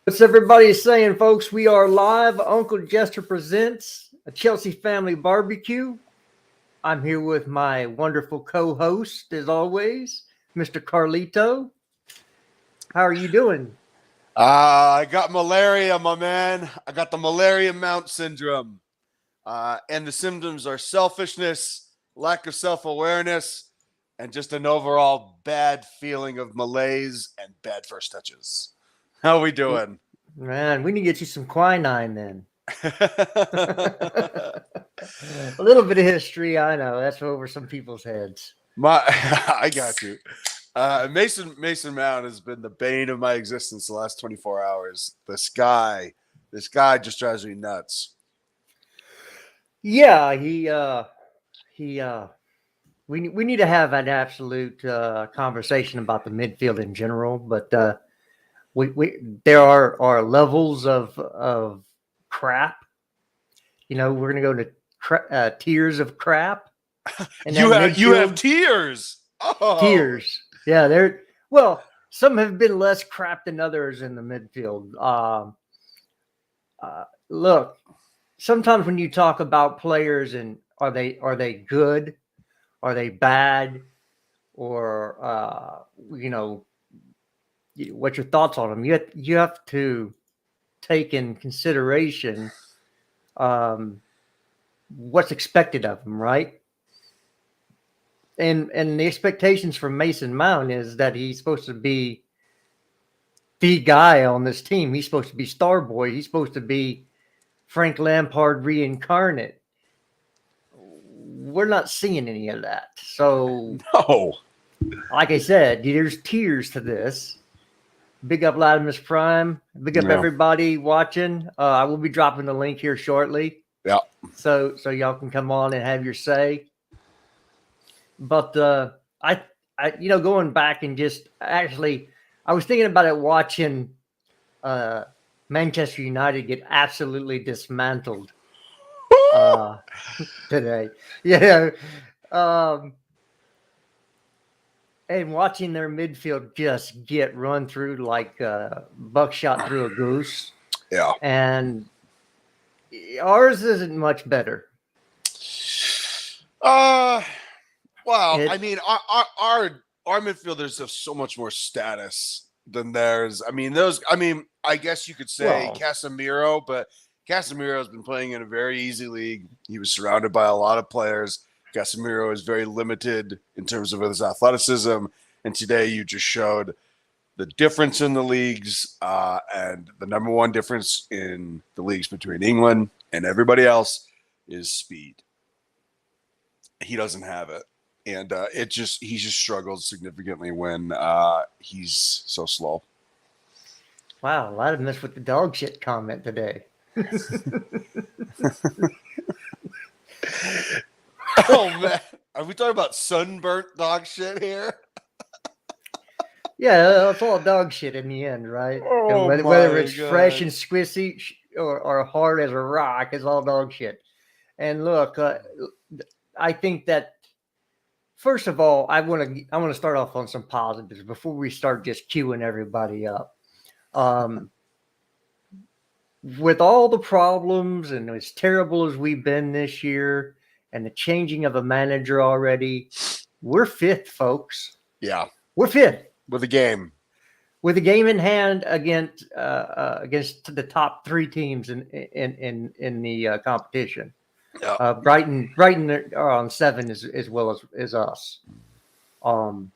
What's everybody saying, folks? We are live. Uncle Jester presents a Chelsea family barbecue. I'm here with my wonderful co-host, as always, Mr. Carlito. How are you doing? I got malaria, my man. I got the malaria mount syndrome. And the symptoms are selfishness, lack of self-awareness, and just an overall bad feeling of malaise and bad first touches. How are we doing? Man, we need to get you some quinine then. A little bit of history, I know. That's over some people's heads. I got you. Mason Mount has been the bane of my existence the last 24 hours. This guy just drives me nuts. Yeah, we need to have an absolute conversation about the midfield in general, but there are levels of crap. You know, we're gonna go to tiers of crap. And you have tiers. Oh. Tiers. Yeah, some have been less crap than others in the midfield. Look, sometimes when you talk about players and are they good, are they bad, or what's your thoughts on them? You have to take in consideration what's expected of them, right? And the expectations from Mason Mount is that he's supposed to be the guy on this team. He's supposed to be star boy. He's supposed to be Frank Lampard reincarnate. We're not seeing any of that. So, no. Like I said, there's tiers to this. Big up Latimus Prime. Big up everybody watching. I will be dropping the link here shortly. Yeah. So y'all can come on and have your say. But I going back and just actually, I was thinking about it watching Manchester United get absolutely dismantled today. Yeah. And watching their midfield just get run through like buckshot through a goose. Yeah. And ours isn't much better. Well, I mean, our midfielders have so much more status than theirs. I mean, I guess you could say Casemiro, but Casemiro has been playing in a very easy league. He was surrounded by a lot of players. Casemiro is very limited in terms of his athleticism. And today you just showed the difference in the leagues, and the number one difference in the leagues between England and everybody else is speed. He doesn't have it. And he just struggled significantly when he's so slow. Wow, a lot of mess with the dog shit comment today. Oh man, are we talking about sunburnt dog shit here? Yeah, it's all dog shit in the end, right? Oh, whether it's fresh and squishy or hard as a rock, it's all dog shit. And look, I think that first of all, I want to start off on some positives before we start just queuing everybody up. With all the problems and as terrible as we've been this year, and the changing of a manager already, we're fifth, folks. Yeah, we're fifth with a game in hand against the top three teams in the competition. Yeah. Brighton are on 7 as well as us. But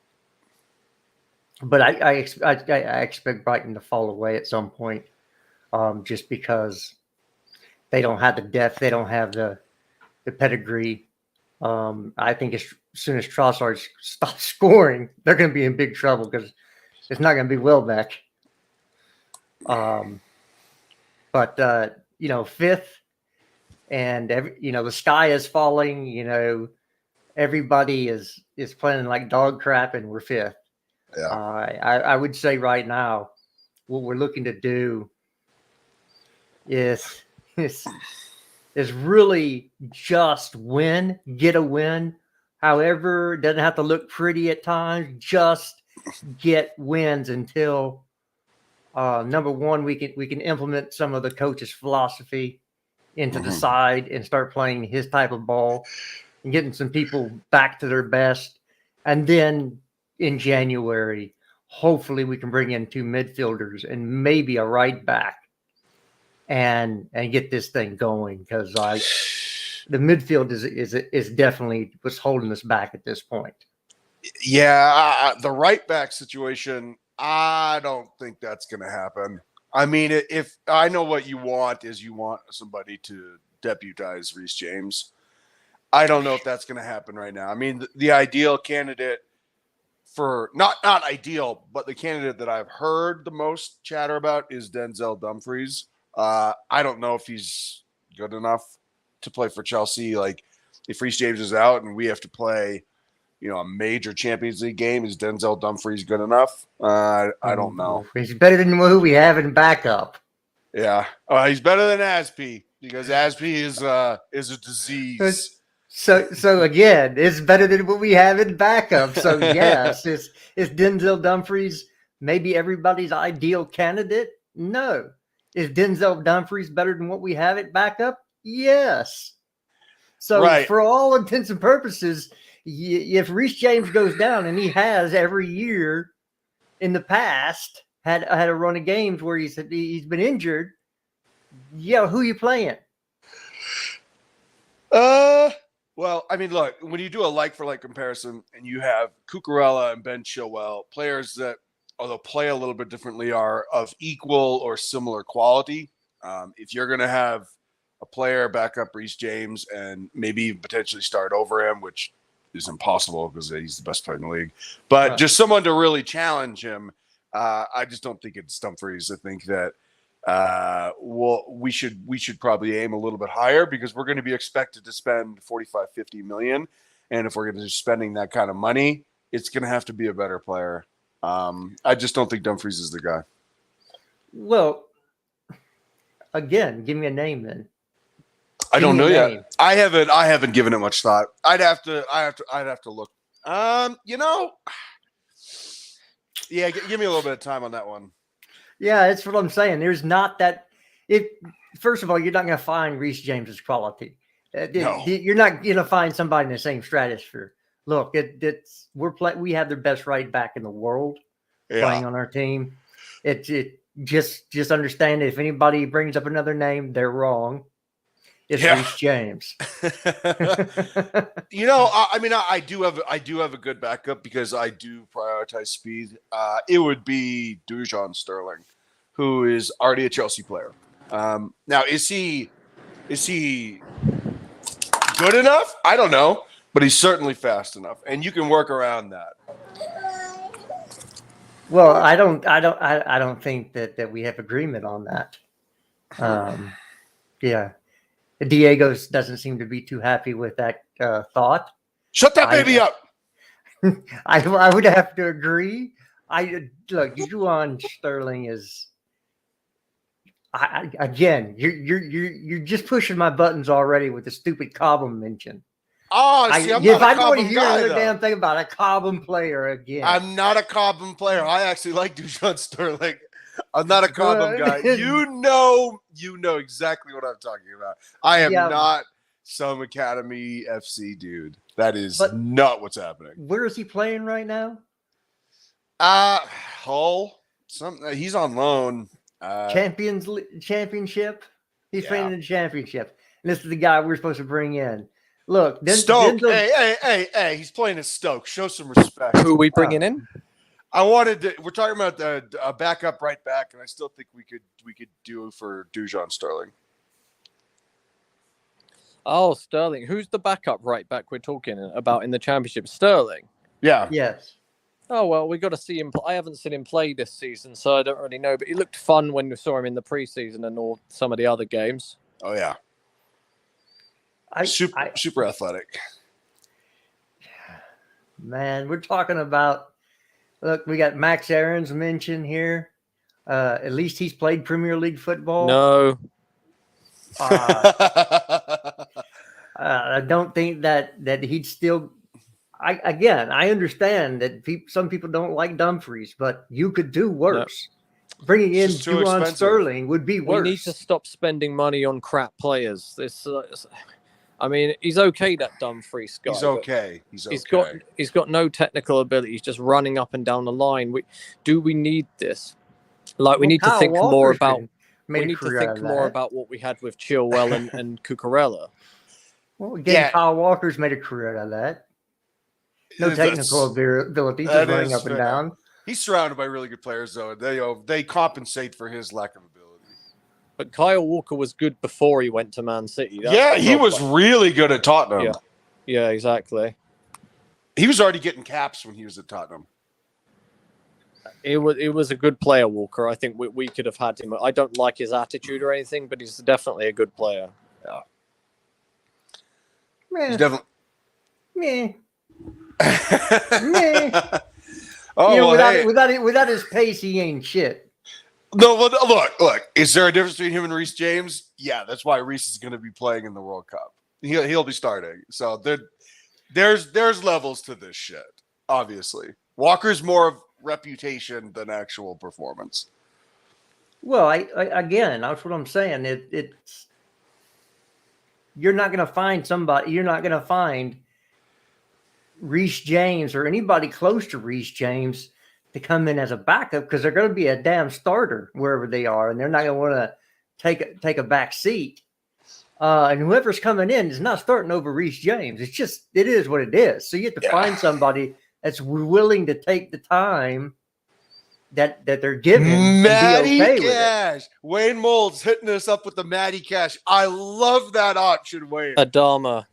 I expect Brighton to fall away at some point, just because they don't have the depth, they don't have the pedigree. I think as soon as Trossard stops scoring, they're going to be in big trouble because it's not going to be Welbeck. But fifth, and the sky is falling. Everybody is playing like dog crap, and we're fifth. Yeah. I would say right now, what we're looking to do is really just get a win. However, it doesn't have to look pretty at times. Just get wins until Number one, we can implement some of the coach's philosophy into the side and start playing his type of ball and getting some people back to their best. And then in January, hopefully we can bring in 2 midfielders and maybe a right back and get this thing going, because the midfield is definitely what's holding us back at this point. Yeah, the right back situation, I don't think that's going to happen. I mean, if I know what you want is you want somebody to deputize Reece James. I don't know if that's going to happen right now. I mean, the ideal candidate for not ideal, but the candidate that I've heard the most chatter about is Denzel Dumfries. I don't know if he's good enough to play for Chelsea. Like, if Reece James is out and we have to play, a major Champions League game, is Denzel Dumfries good enough? I don't know. He's better than who we have in backup. Yeah. He's better than Aspi, because Aspi is a disease. So again, it's better than what we have in backup. So yes, is Denzel Dumfries maybe everybody's ideal candidate? No. Is Denzel Dumfries better than what we have at backup? Yes. So for all intents and purposes, if Reece James goes down, and he has every year in the past had a run of games where he's been injured, who you playing? Well, I mean, look, when you do a like-for-like comparison and you have Cucurella and Ben Chilwell, players that, although play a little bit differently, are of equal or similar quality, if you're going to have a player back up Reece James and maybe potentially start over him, which is impossible because he's the best player in the league, but just someone to really challenge him, I just don't think it's Dumfries. I think that we should probably aim a little bit higher, because we're going to be expected to spend 45-50 million, and if we're going to be spending that kind of money, it's going to have to be a better player. I just don't think Dumfries is the guy. Well, again, give me a name then. I don't know yet. I haven't given it much thought. I'd have to look. Yeah, give me a little bit of time on that one. Yeah, that's what I'm saying. There's not that. First of all, you're not going to find Reece James's quality. No. You're not going to find somebody in the same stratosphere. Look, we have the best right back in the world playing on our team. Just understand that if anybody brings up another name, they're wrong. It's Reece James. I do have a good backup, because I do prioritize speed. It would be Dujon Sterling, who is already a Chelsea player. Now, is he good enough? I don't know, but he's certainly fast enough, and you can work around that. Well, I don't think that we have agreement on that. Yeah. Diego doesn't seem to be too happy with that thought. Shut that baby up. I would have to agree. Dujon Sterling is. Again, you're just pushing my buttons already with the stupid Cobham mention. Oh, see, I'm not a Cobham guy. If I want to hear another damn thing about a Cobham player again, I'm not a Cobham player. I actually like Dujon Sterling. I'm not a Cobham guy. You know exactly what I'm talking about. I am not some Academy FC dude. That is not what's happening. Where is he playing right now? Hull. He's on loan. Championship. He's playing in the championship. And this is the guy we're supposed to bring in. Look, Stoke. Hey! He's playing at Stoke. Show some respect. Who are we bringing in? We're talking about the backup right back, and I still think we could do for Dujon Sterling. Oh, Sterling. Who's the backup right back we're talking about in the championship? Sterling. Yeah. Yes. Oh, well, we got to see him. I haven't seen him play this season, so I don't really know. But he looked fun when we saw him in the preseason and all some of the other games. Oh yeah. Super athletic. Man, we're talking about. Look, we got Max Aaron's mentioned here. At least he's played Premier League football. No. I don't think that he'd still. I understand that some people don't like Dumfries, but you could do worse. bringing in It's just too Juwan expensive. Sterling would be worse. We need to stop spending money on crap players. I mean, he's okay, that Dumfries guy. He's okay. He's okay. He's got no technical ability. He's just running up and down the line. Do we need this? Like, we need to think more about. We need to think more about what we had with Chilwell and Cucurella. Well, again, Kyle Walker's made a career out of that. No technical ability, just running up and down. He's surrounded by really good players, though. They compensate for his lack of ability. But Kyle Walker was good before he went to Man City. He was really good at Tottenham. Yeah, exactly. He was already getting caps when he was at Tottenham. It was a good player, Walker. I think we could have had him. I don't like his attitude or anything, but he's definitely a good player. Yeah. He's definitely. Meh. Oh, without his pace, he ain't shit. No, look. Is there a difference between him and Reece James? Yeah, that's why Reece is going to be playing in the World Cup. He'll be starting. So there's levels to this shit. Obviously, Walker's more of reputation than actual performance. Well, I again, that's what I'm saying. It's you're not going to find somebody. You're not going to find Reece James or anybody close to Reece James to come in as a backup, because they're going to be a damn starter wherever they are, and they're not going to want to take a back seat. And whoever's coming in is not starting over Reece James. It is what it is. So you have to find somebody that's willing to take the time that they're given. Matty and be okay Cash. with it. Wayne Mold's hitting us up with the Matty Cash. I love that option, Wayne. Adama.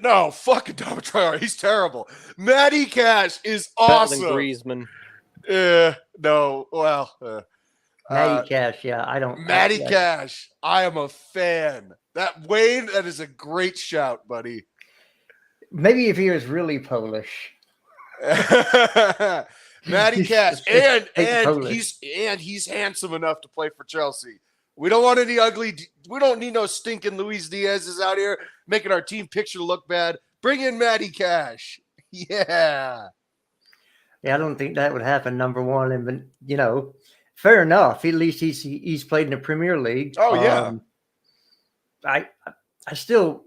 No, fuck Adama Traore. He's terrible. Matty Cash is awesome. Better than Griezmann. No. Well, Matty Cash, yeah. I don't. Matty Cash. I am a fan. That is a great shout, buddy. Maybe if he was really Polish. Matty Cash. And he's handsome enough to play for Chelsea. We don't want any ugly. We don't need no stinking Luis Diaz's out here making our team picture look bad. Bring in Matty Cash. Yeah. Yeah, I don't think that would happen. Number one, and fair enough. At least he's played in the Premier League. Oh yeah. I still.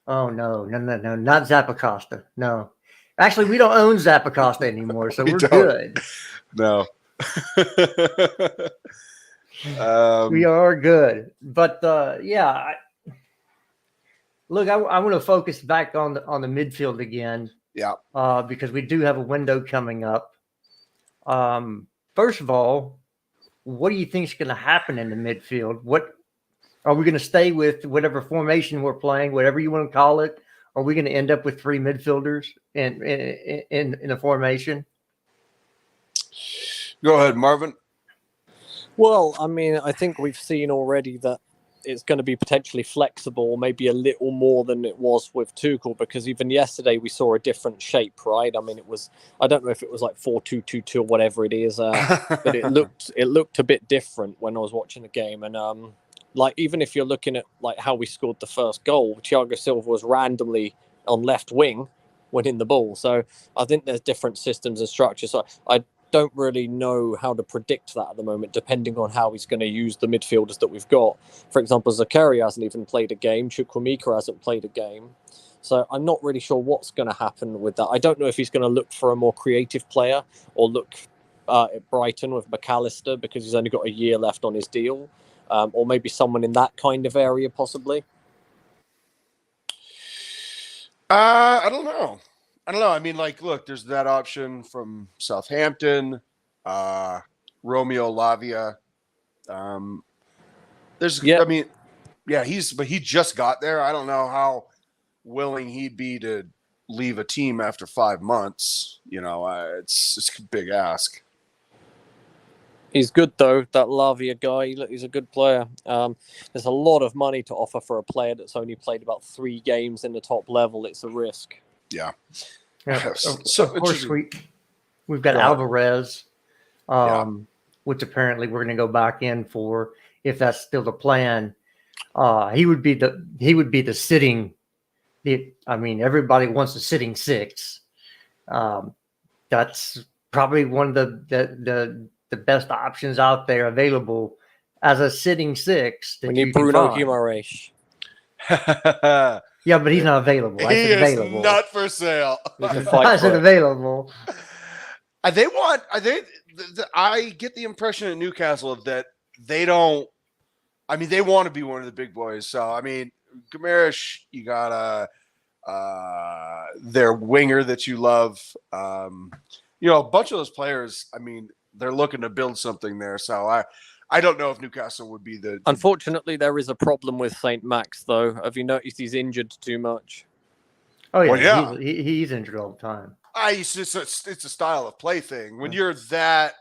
Oh no, not Zappacosta. No, actually, we don't own Zappacosta anymore, so we're good. No. We are good, but yeah. Look, I want to focus back on the midfield again. Yeah. Because we do have a window coming up. First of all, what do you think is going to happen in the midfield? What are we going to stay with? Whatever formation we're playing, whatever you want to call it. Are we going to end up with three midfielders in a formation? Go ahead, Marvin. Well, I mean, I think we've seen already that it's going to be potentially flexible, maybe a little more than it was with Tuchel, because even yesterday we saw a different shape, right? I mean, I don't know if it was like 4-2-2-2 or whatever it is, but it looked a bit different when I was watching the game. And like, even if you're looking at like how we scored the first goal, Thiago Silva was randomly on left wing winning the ball. So I think there's different systems and structures. So I don't really know how to predict that at the moment, depending on how he's going to use the midfielders that we've got. For example, Zakaria hasn't even played a game. Chukwuemeka hasn't played a game. So I'm not really sure what's going to happen with that. I don't know if he's going to look for a more creative player or look at Brighton with McAllister because he's only got a year left on his deal, or maybe someone in that kind of area possibly. I don't know. I mean, like, look, there's that option from Southampton, Romeo Lavia. I mean, yeah, he just got there. I don't know how willing he'd be to leave a team after 5 months. It's a big ask. He's good though, that Lavia guy. He's a good player. There's a lot of money to offer for a player that's only played about 3 games in the top level. It's a risk. Yeah. Of course, we've got Alvarez, which apparently we're going to go back in for if that's still the plan. He would be the sitting. I mean, everybody wants a sitting 6. That's probably one of the the best options out there available as a sitting six. We need Bruno Guimaraes. Yeah, but he's not available. He is not for sale. Why is it available? I get the impression at Newcastle that they don't. I mean, they want to be one of the big boys. So, I mean, Guimaraes, you got their winger that you love. A bunch of those players. I mean, they're looking to build something there. So, I don't know if Newcastle would be the. Unfortunately, there is a problem with St. Max, though. Have you noticed he's injured too much? Oh yeah, well, yeah. He's injured all the time. It's a style of play thing. When you're that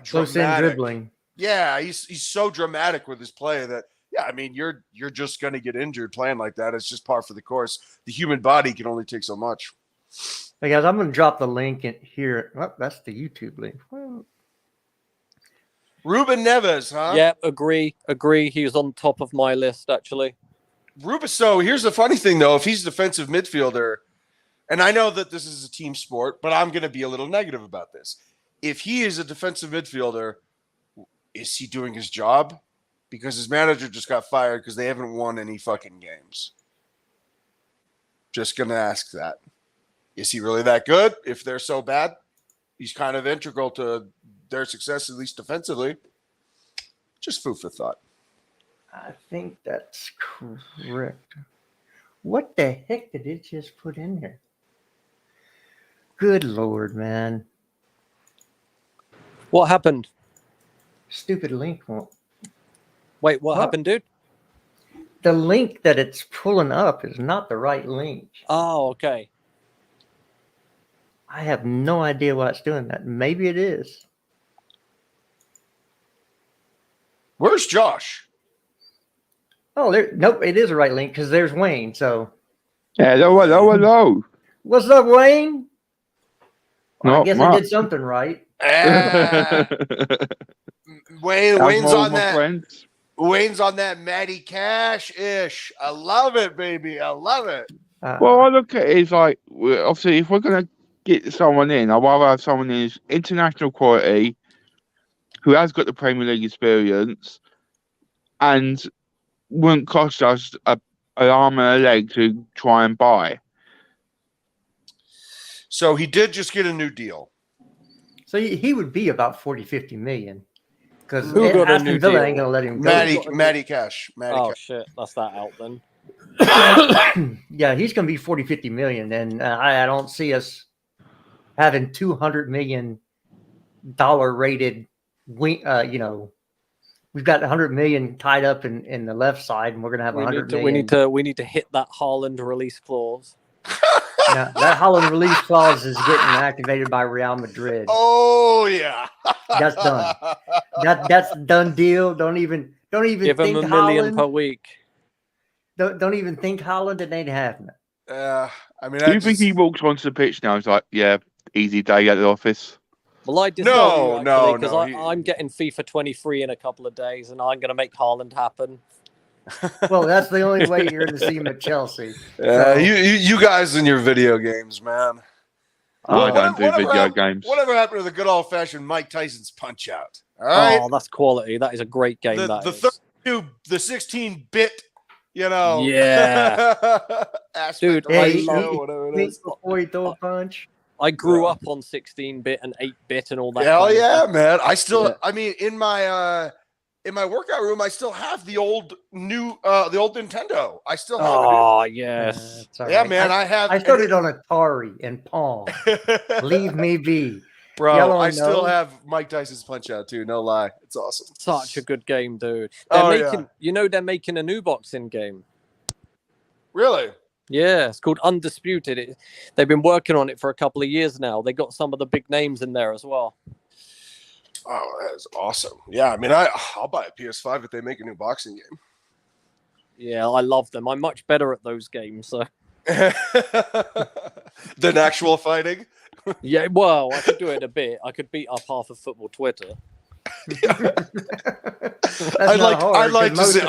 close in dribbling, yeah, he's so dramatic with his play that I mean you're just going to get injured playing like that. It's just par for the course. The human body can only take so much. Hey guys, I'm going to drop the link in here. Oh, that's the YouTube link. Well, Ruben Neves, huh? Yeah, agree. He was on top of my list, actually. Ruben. So here's the funny thing, though. If he's a defensive midfielder, and I know that this is a team sport, but I'm going to be a little negative about this. If he is a defensive midfielder, is he doing his job? Because his manager just got fired because they haven't won any fucking games. Just going to ask that. Is he really that good if they're so bad? He's kind of integral to their success, at least defensively. Just food for thought. I think that's correct. What the heck did it just put in there? Good Lord, man. What happened? Stupid link won't. Wait, what happened, dude? The link that it's pulling up is not the right link. Oh, okay. I have no idea why it's doing that. Maybe it is. Where's Josh? Oh, nope, it is a right link because there's Wayne. So, hello. What's up, Wayne? Well, I guess much. I did something right. Wayne's on that. Friends. Wayne's on that Matty Cash-ish. I love it, baby. I love it. Well, I look at it as like, obviously, if we're going to get someone in, I'd rather have someone in who's international quality, who has got the Premier League experience, and wouldn't cost us an arm and a leg to try and buy. So he did just get a new deal. So he would be about 40, 50 million. Because Who got a new Aston Villa deal? ain't going to let him go. Matty Cash. Oh, shit. That's that out then. Yeah, he's going to be 40, 50 million. And I don't see us having $200 million rated wing, we've got 100 million tied up in the left side, and we're going to have 100 million. We need to hit that Haaland release clause. Now, that Haaland release clause is getting activated by Real Madrid. Oh yeah, that's done. That's done deal. Don't even give think him $1 million Haaland per week. Don't even think Haaland. It ain't happening. I mean, Do you think he walks onto the pitch now? He's like, yeah, easy day at the office. Well, I disagree, no, because I'm getting FIFA 23 in a couple of days, and I'm going to make Haaland happen. Well, that's the only way you're going to see him at Chelsea. You guys in your video games, man. I don't do video games. Whatever happened to the good old fashioned Mike Tyson's Punch Out? All right. Oh, that's quality. That is a great game. The 16-bit. Yeah. Dude, before he throw a punch. I grew up on 16-bit and 8-bit and all that. Hell yeah, man! I mean, in my workout room, I still have the old Nintendo. I still have it. Oh yes, yeah, man. I started on Atari and Pong. Leave me be, bro. I still have Mike Tyson's Punch Out too. No lie, it's awesome. Such a good game, dude. They're making a new boxing game. Really? Yeah, it's called Undisputed. They've been working on it for a couple of years now. They got some of the big names in there as well. Oh, that is awesome. Yeah, I mean, I'll buy a PS5 if they make a new boxing game. Yeah, I love them. I'm much better at those games. So. Than actual fighting? Yeah, well, I could do it a bit. I could beat up half of football Twitter. I'd like to see.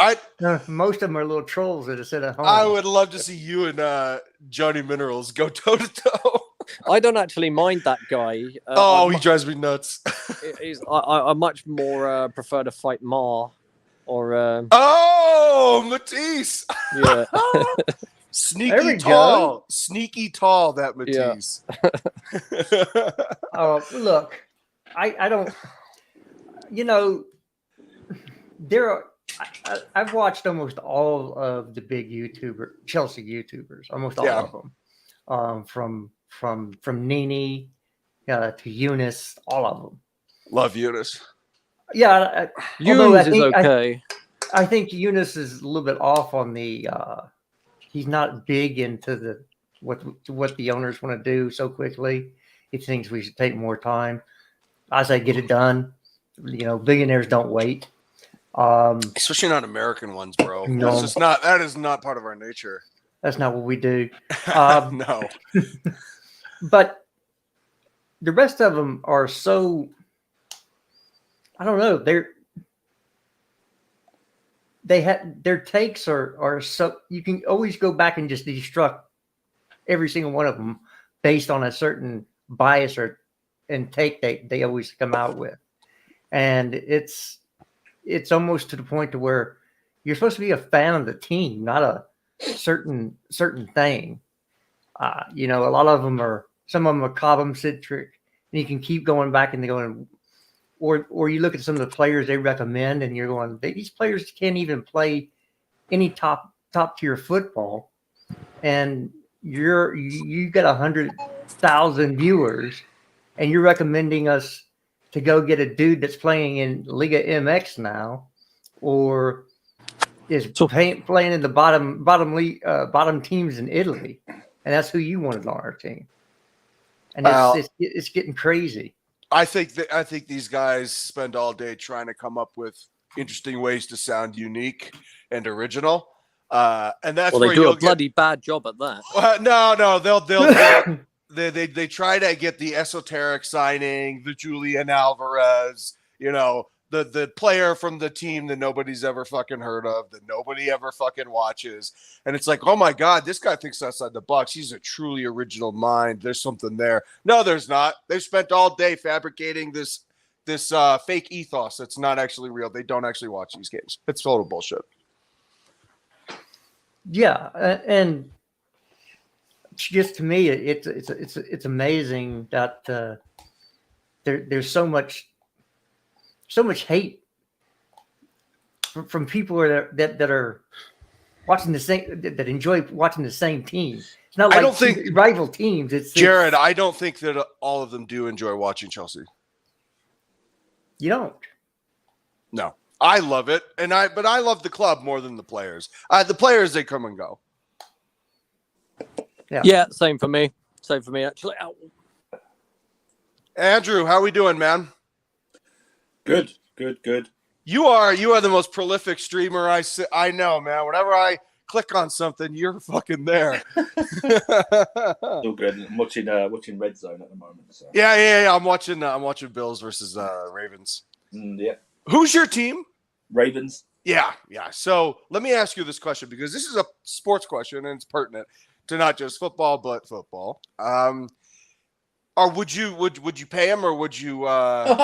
Most of them are little trolls that sit at home. I would love to see you and Johnny Minerals go toe to toe. I don't actually mind that guy. He drives me nuts. I much more prefer to fight Ma or. Matisse. Yeah. Sneaky tall. Sneaky tall, that Matisse. Oh, look, I don't. There are. I've watched almost all of the big Chelsea YouTubers, almost all of them, from Nini to Eunice, all of them. Love Eunice. Yeah, Eunice is okay. I think Eunice is a little bit off on the. He's not big into what the owners want to do so quickly. He thinks we should take more time. I say get it done. Billionaires don't wait. Especially not American ones, bro. No. That is not part of our nature. That's not what we do. No. But the rest of them are so. I don't know. Their takes are so you can always go back and just destruct every single one of them based on a certain bias and take they always come out with, and it's almost to the point to where you're supposed to be a fan of the team, not a certain thing. A lot of them some of them are Cobham centric, and you can keep going back and going. Or you look at some of the players they recommend, and you're going, these players can't even play any top tier football, and you got 100,000 viewers, and you're recommending us to go get a dude that's playing in Liga MX now, or is playing in the bottom teams in Italy, and that's who you wanted on our team, and it's getting crazy. I think these guys spend all day trying to come up with interesting ways to sound unique and original, and that's where they do a bloody bad job at that. No, they try to get the esoteric signing, the Julian Alvarez, the player from the team that nobody's ever fucking heard of, that nobody ever fucking watches. And it's like, oh my God, this guy thinks outside the box. He's a truly original mind. There's something there. No, there's not. They've spent all day fabricating this fake ethos that's not actually real. They don't actually watch these games. It's total bullshit. Yeah, and just to me, it's amazing that there's so much hate from people that are watching the same, that enjoy watching the same team. It's not like I don't think rival teams. Jared, I don't think that all of them do enjoy watching Chelsea. You don't? No, I love it, but I love the club more than the players. The players, they come and go. Yeah, same for me. Actually. Ow. Andrew, how are we doing, man? Good. You are the most prolific streamer I know, man. Whenever I click on something, you're fucking there. All good. I'm watching Red Zone at the moment. So. Yeah. I'm watching Bills versus Ravens. Yeah. Who's your team? Ravens. Yeah. So let me ask you this question, because this is a sports question and it's pertinent to not just football but football. Or would you pay him, or would you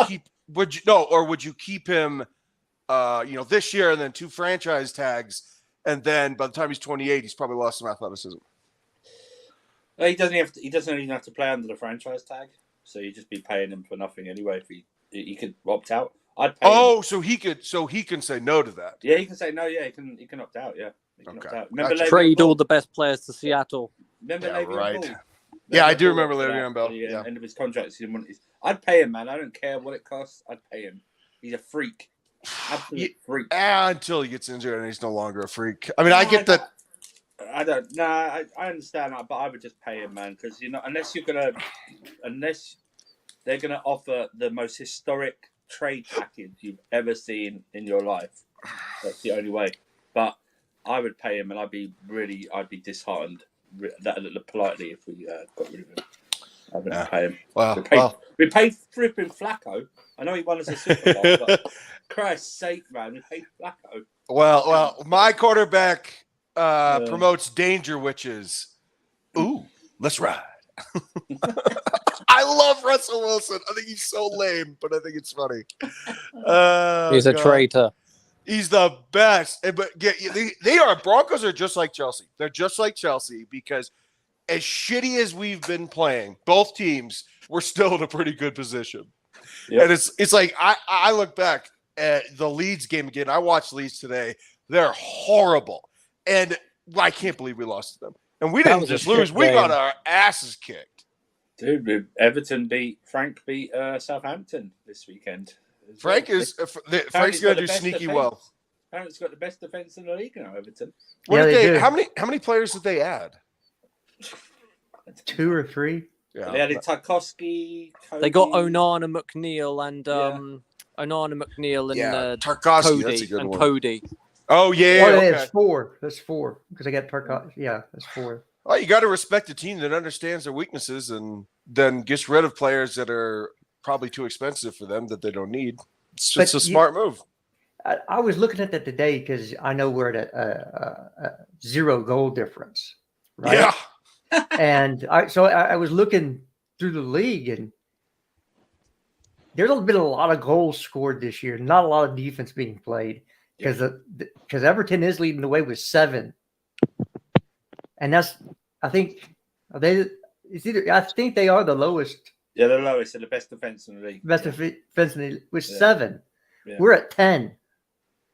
keep? Would you keep him, this year, and then 2 franchise tags, and then by the time he's 28, he's probably lost some athleticism? He doesn't even have to play under the franchise tag, so you'd just be paying him for nothing anyway. If he could opt out, I'd pay him. So he can say no to that. Yeah, he can say no. Yeah, he can opt out. Yeah, he can opt out. Remember trade all the best players to Seattle. Remember right. Yeah, I do remember Le'Veon Bell. Yeah, end of his contract. I'd pay him, man. I don't care what it costs. I'd pay him. He's a freak. Absolute freak. Until he gets injured and he's no longer a freak. I mean, I get that. I don't. Nah, I understand that, but I would just pay him, man, because unless they're gonna offer the most historic trade package you've ever seen in your life. That's the only way. But I would pay him, and I'd be disheartened. That politely, if we got rid of him, I wouldn't pay him. We paid flipping Flacco. I know he won us a Super Bowl, but Christ's sake, man, we paid Flacco. Well, my quarterback promotes danger witches. Ooh, let's ride. I love Russell Wilson. I think he's so lame, but I think it's funny. He's a traitor. He's the best. But they are Broncos are just like Chelsea. They're just like Chelsea because as shitty as we've been playing, both teams were still in a pretty good position. Yep. And it's like I look back at the Leeds game again. I watched Leeds today. They're horrible. And I can't believe we lost to them. And we didn't just lose. We got our asses kicked. Dude, Everton beat Southampton this weekend. Frank's going to do sneaky well. Frank's got the best defense in the league now, Everton. How many players did they add? 2 or 3. Yeah. They added Tarkowski. Cody. They got Onana, McNeil, and Tarkowski, Cody, that's a good one. Cody. Oh yeah, okay. That's 4. That's 4 because I got Tarkowski. Yeah, that's 4. Oh, you got to respect a team that understands their weaknesses and then gets rid of players that are probably too expensive for them that they don't need. It's just a smart move. I was looking at that today because I know we're at a 0 goal difference, right? Yeah. And I was looking through the league, and there's been a lot of goals scored this year. Not a lot of defense being played because Everton is leading the way with 7, and I think they are the lowest. Yeah, the lowest and the best defense in the league. Best defense in the league with 7. Yeah. We're at 10.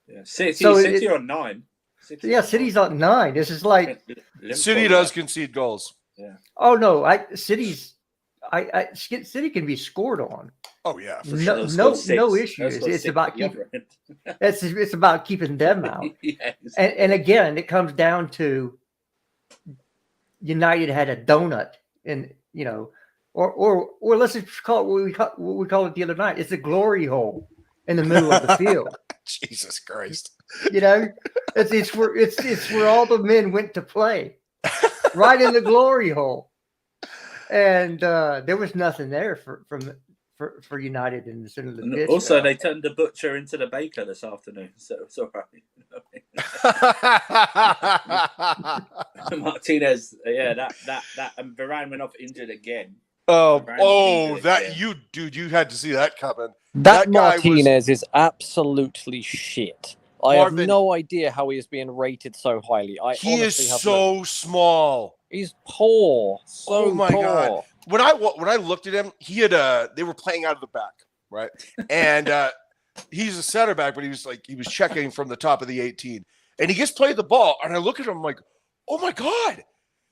Yeah, City on 9. City's on 9. This is like City does concede goals. Yeah. Oh no, City can be scored on. Oh yeah, for no, sure. No issues. It's about it's about keeping them out. Yes. And again, it comes down to United had a donut, and or let's just call it what we call it the other night. It's a glory hole in the middle of the field. Jesus Christ. It's where all the men went to play, right in the glory hole, and there was nothing there for United in the center of the pitch. Also, they turned the butcher into the baker this afternoon, so it's all right. Martinez, and Varane went off injured again. You had to see that coming. That Martinez is absolutely shit. I have no idea how he is being rated so highly. He is so small. He's poor. So poor. God. When I looked at him, he had they were playing out of the back, right? And he's a center back, but he was checking from the top of the 18. And he gets played the ball, and I look at him I'm like, oh my God.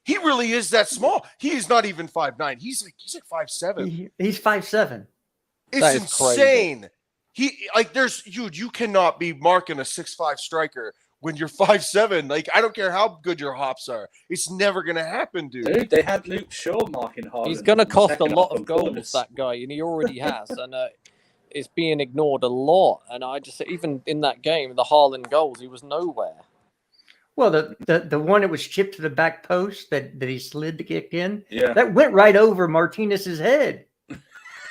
He really is that small. He's not even 5'9". He's like 5'7". He's 5'7". It's insane. Crazy. You cannot be marking a 6'5" striker when you're 5'7". Like, I don't care how good your hops are. It's never gonna happen, dude. They had Luke Shaw marking Haaland. He's gonna cost a lot of goals, that guy, and he already has. And it's being ignored a lot. And I just, even in that game, the Haaland goals, he was nowhere. Well, the one that was chipped to the back post that he slid to kick in, that went right over Martinez's head.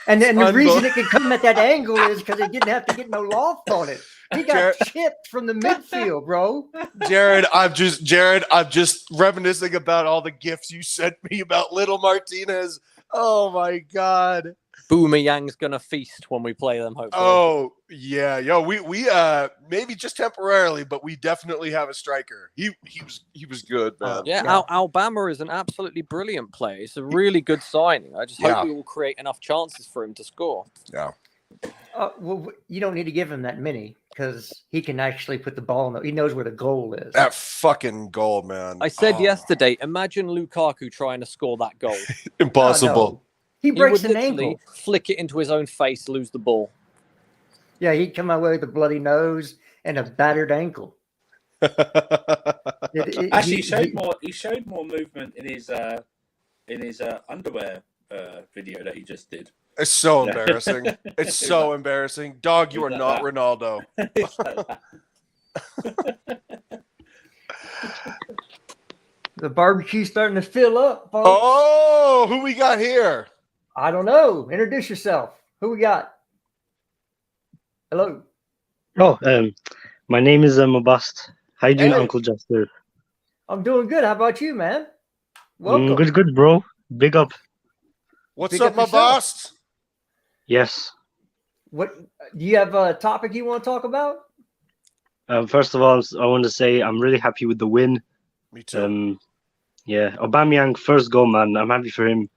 And then the reason it could come at that angle is because it didn't have to get no loft on it. He got chipped from the midfield, bro. Jared, I'm just reminiscing about all the gifts you sent me about little Martinez. Oh my God. Boomerang's gonna feast when we play them, hopefully. Oh yeah, we maybe just temporarily, but we definitely have a striker. He was good, man. Alabama is an absolutely brilliant player. It's a really good signing. I just hope we will create enough chances for him to score. Yeah. Well, you don't need to give him that many because he can actually put the ball in. He knows where the goal is. That fucking goal, man. I said yesterday, imagine Lukaku trying to score that goal. Impossible. Oh, no. He breaks an ankle. Flick it into his own face, lose the ball. Yeah, he'd come away with a bloody nose and a battered ankle. Actually, he showed more movement in his underwear video that he just did. It's so embarrassing. It's so embarrassing. Dog, you are not Ronaldo. The barbecue's starting to fill up, folks. Oh, who we got here? I don't know. Introduce yourself. Who we got? Hello. Oh, my name is Mabast. How you doing, Uncle Jester? I'm doing good. How about you, man? Welcome. Good, bro. Big up. What's Pick up, up my yourself. boss? Yes. What do you have a topic you want to talk about? First of all, I want to say I'm really happy with the win. Me too. Yeah, Aubameyang first goal, man. I'm happy for him.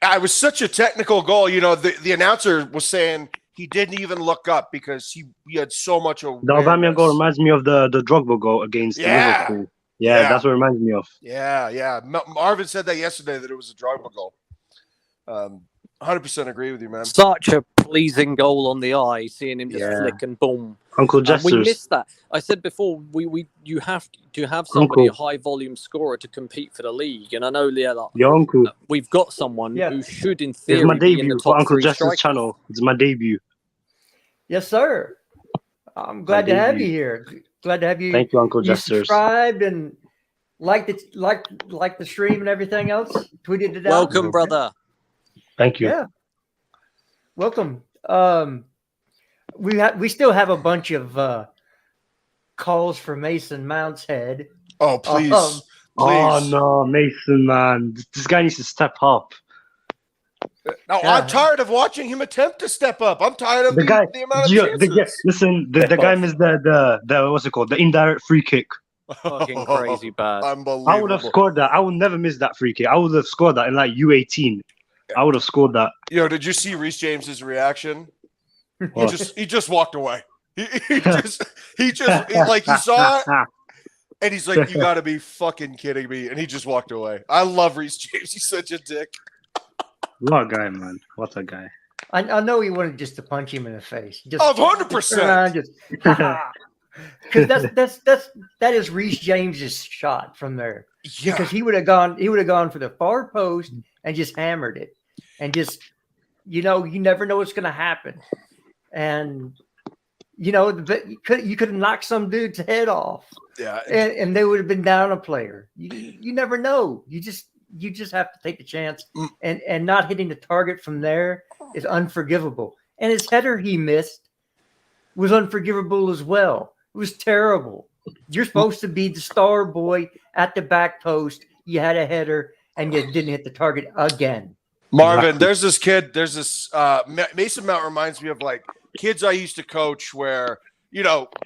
It was such a technical goal. You know, the announcer was saying he didn't even look up because he had so much awareness. The Aubameyang goal reminds me of the Drogba goal against Liverpool. Yeah, that's what it reminds me of. Yeah. Marvin said that yesterday that it was a Drogba goal. 100% agree with you, man. Such a pleasing goal on the eye, seeing him just flick and boom. Uncle Jesters. We missed that. I said before, you have to have somebody, a high volume scorer, to compete for the league. And I know, Your uncle. we've got someone who should, in theory, it's my be in the debut top for Uncle 3 Jesters' strikers. channel. It's my debut. Yes, sir. I'm glad to have you here. Glad to have you. Thank you, Uncle Jesters. Subscribed and liked it, like the stream and everything else. Tweeted it out. Welcome, brother. Thank you. Yeah. Welcome. We still have a bunch of calls for Mason Mount's head. Oh, please. Please. Oh no, Mason, man, this guy needs to step up. No, I'm tired of watching him attempt to step up. I'm tired of the amount of chances. The guy missed the what's it called? The indirect free kick. Fucking crazy bad. Unbelievable. I would have scored that. I would never miss that free kick. I would have scored that in like U18. I would have scored that. Yo, did you see Reece James's reaction? He just walked away. He just like he saw it and he's like, you gotta be fucking kidding me. And he just walked away. I love Reece James. He's such a dick. What a guy, man. What a guy. I know he wanted just to punch him in the face. Just 100%. Because that is Reece James's shot from there. Yeah. Because he would have gone for the far post and just hammered it. And just, you never know what's going to happen. And, you could have knocked some dude's head off. Yeah. And they would have been down a player. You never know. You just have to take the chance. And not hitting the target from there is unforgivable. And his header he missed was unforgivable as well. It was terrible. You're supposed to be the star boy at the back post. You had a header and you didn't hit the target again. Marvin, there's this kid. There's this Mason Mount reminds me of like kids I used to coach where,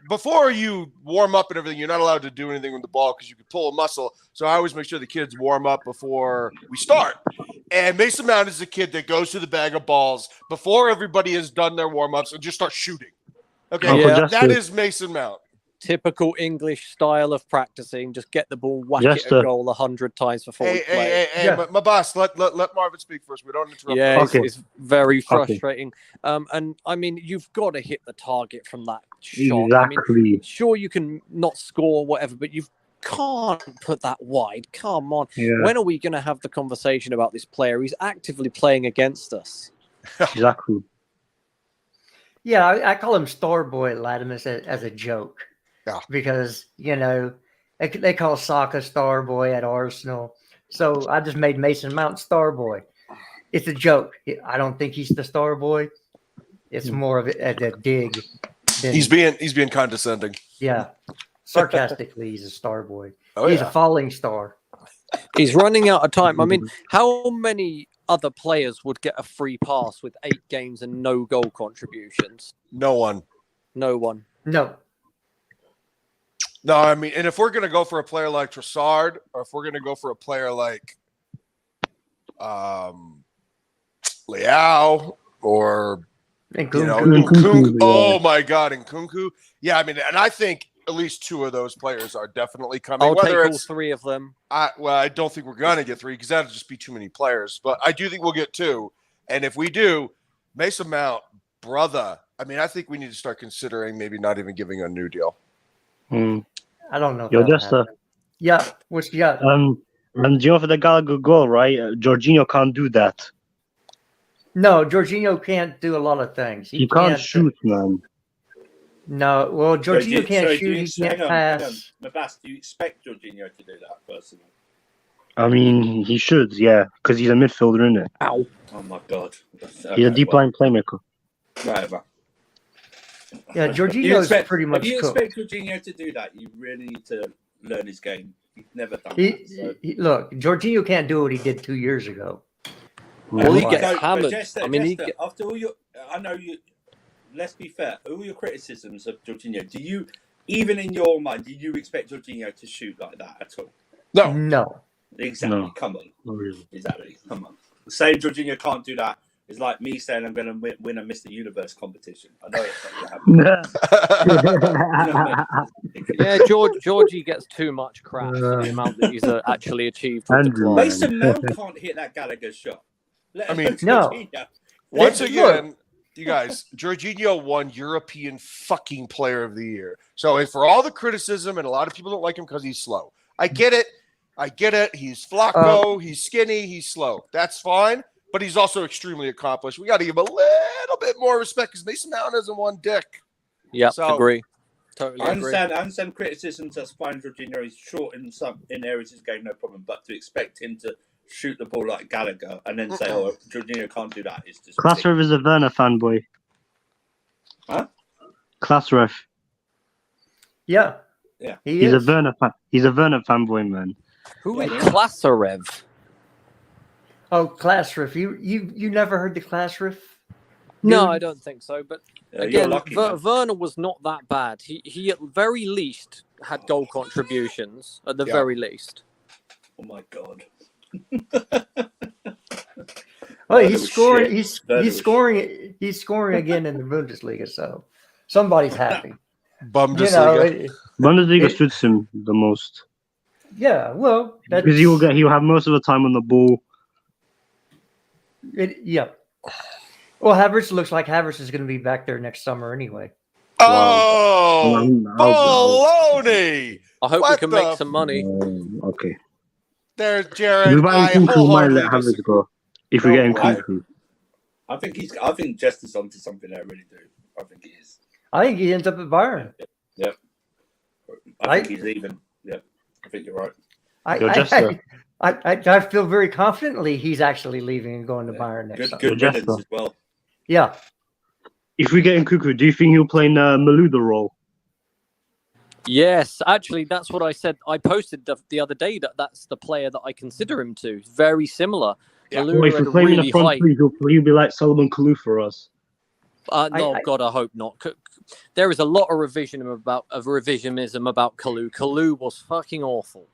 before you warm up and everything, you're not allowed to do anything with the ball because you could pull a muscle. So I always make sure the kids warm up before we start. And Mason Mount is the kid that goes to the bag of balls before everybody has done their warm-ups and just starts shooting. Okay, that is Mason Mount. Typical English style of practicing. Just get the ball, whack it a goal 100 times before we play. Hey, my boss, let Marvin speak first. We don't interrupt. Yeah, it's very frustrating. And I mean, you've got to hit the target from that shot. Exactly. I mean, sure, you can not score, whatever, but you can't put that wide. Come on. Yeah. When are we going to have the conversation about this player? He's actively playing against us. Exactly. Yeah, I call him Star Boy Latimus as a joke. Yeah. Because, they call Saka Star Boy at Arsenal. So I just made Mason Mount Star Boy. It's a joke. I don't think he's the Star Boy. It's more of a dig. He's being condescending. Yeah. Sarcastically, he's a Star Boy. Oh, he's a falling star. He's running out of time. I mean, how many other players would get a free pass with 8 games and no goal contributions? No one. No. No, I mean, and if we're going to go for a player like Trossard, or if we're going to go for a player like Leao, or Nkunku. Oh my God, Nkunku. Yeah, I mean, and I think at least 2 of those players are definitely coming. I'll take all 3 of them. I don't think we're going to get 3 because that'd just be too many players. But I do think we'll get 2, and if we do, Mason Mount, brother. I mean, I think we need to start considering maybe not even giving a new deal. I don't know. You're just yeah. What you got? And for the Gallagher goal, right? Jorginho can't do that. No, Jorginho can't do a lot of things. He can't shoot, man. No, well, Jorginho can't shoot. He can't pass. Mabas, do you expect Jorginho to do that personally? I mean, he should, yeah, because he's a midfielder, isn't it? Ow. Oh my God. He's a deep line playmaker. Whatever. Yeah, Jorginho is pretty much If you cooked. expect Jorginho to do that, you really need to learn his game. He's never done that. So. Look, Jorginho can't do what he did 2 years ago. Well, he gets But hammered. Jester, I mean, Jester, after all your, I know you. Let's be fair. All your criticisms of Jorginho, do you, even in your mind, do you expect Jorginho to shoot like that at all? No. Exactly. No. Come on. Not really. Exactly. Come on. Saying Jorginho can't do that is like me saying I'm going to win a Mr. Universe competition. I know it's not going to happen. Yeah, Georgie gets too much crap for the amount that he's actually achieved with the Andrew, club. Mason Mount can't hit that Gallagher shot. I mean, no. Jorginho. Once again, you guys, Jorginho won European fucking Player of the Year. So for all the criticism, and a lot of people don't like him because he's slow. I get it. He's Flacco. He's skinny. He's slow. That's fine. But he's also extremely accomplished. We got to give him a little bit more respect because Mason Mount hasn't won dick. Yeah, So- agree. Totally I agree. understand criticisms. That's fine. Jorginho is short in areas of his game, no problem. But to expect him to shoot the ball like Gallagher and then say, "Oh, Jorginho can't do that," is just Classref is a Werner fanboy. Huh? Classref. Yeah. Yeah. He's a Werner fan. He's a Werner fanboy, man. Who is Klasarev? Oh, class riff. You never heard the class riff? No, Dude. I don't think so. But you're again, lucky, man. Werner was not that bad. He at very least had goal contributions at the Yeah. very least. Oh my god. Well, Werner he's was scoring. shit. He's Werner he's was scoring. He's scoring again in the Bundesliga. So somebody's happy. Bundesliga. Bundesliga suits him the most Yeah. Well, that's, because he'll have most of the time on the ball. Yeah. Well, Havertz looks like Havertz is going to be back there next summer anyway. Oh, baloney! I hope What we can the make some money. Okay. There's If Jared. we buy I Nkunku, we might wholeheartedly let Havertz disagree. go. If we No, get I- Nkunku. I think Jester's onto something there. I really do. I think he is. I think he ends up at Bayern. I think he's even. Yep. I think you're right. Yo, Jester. I feel very confidently he's actually leaving and going to Bayern next summer. Good Jester. riddance as well. Yeah. If we get Nkunku, do you think he'll play in Malouda role? Yes, actually, that's what I said. I posted the other day that's the player that I consider him to. Very similar. Yeah. Kalou Or if had we play him in really the front high. three, he'll be like Solomon Kalou for us. No, God, I hope not. There is a lot of revisionism about Kalou. Kalou was fucking awful.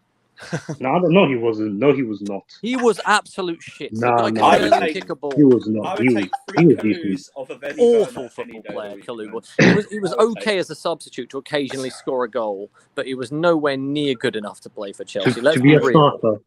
No, I don't know. He wasn't. No, he was not. He was absolute shit. The No, guy no, could I would barely take- kick a ball. He was I not. would He take was three decent. Kalous off of any Awful Werner any football day of player, the week, Kalou man. was. He was I would okay take- as a substitute to occasionally score a goal, but he was nowhere near good enough to play for Chelsea. To Let's be be a real. starter.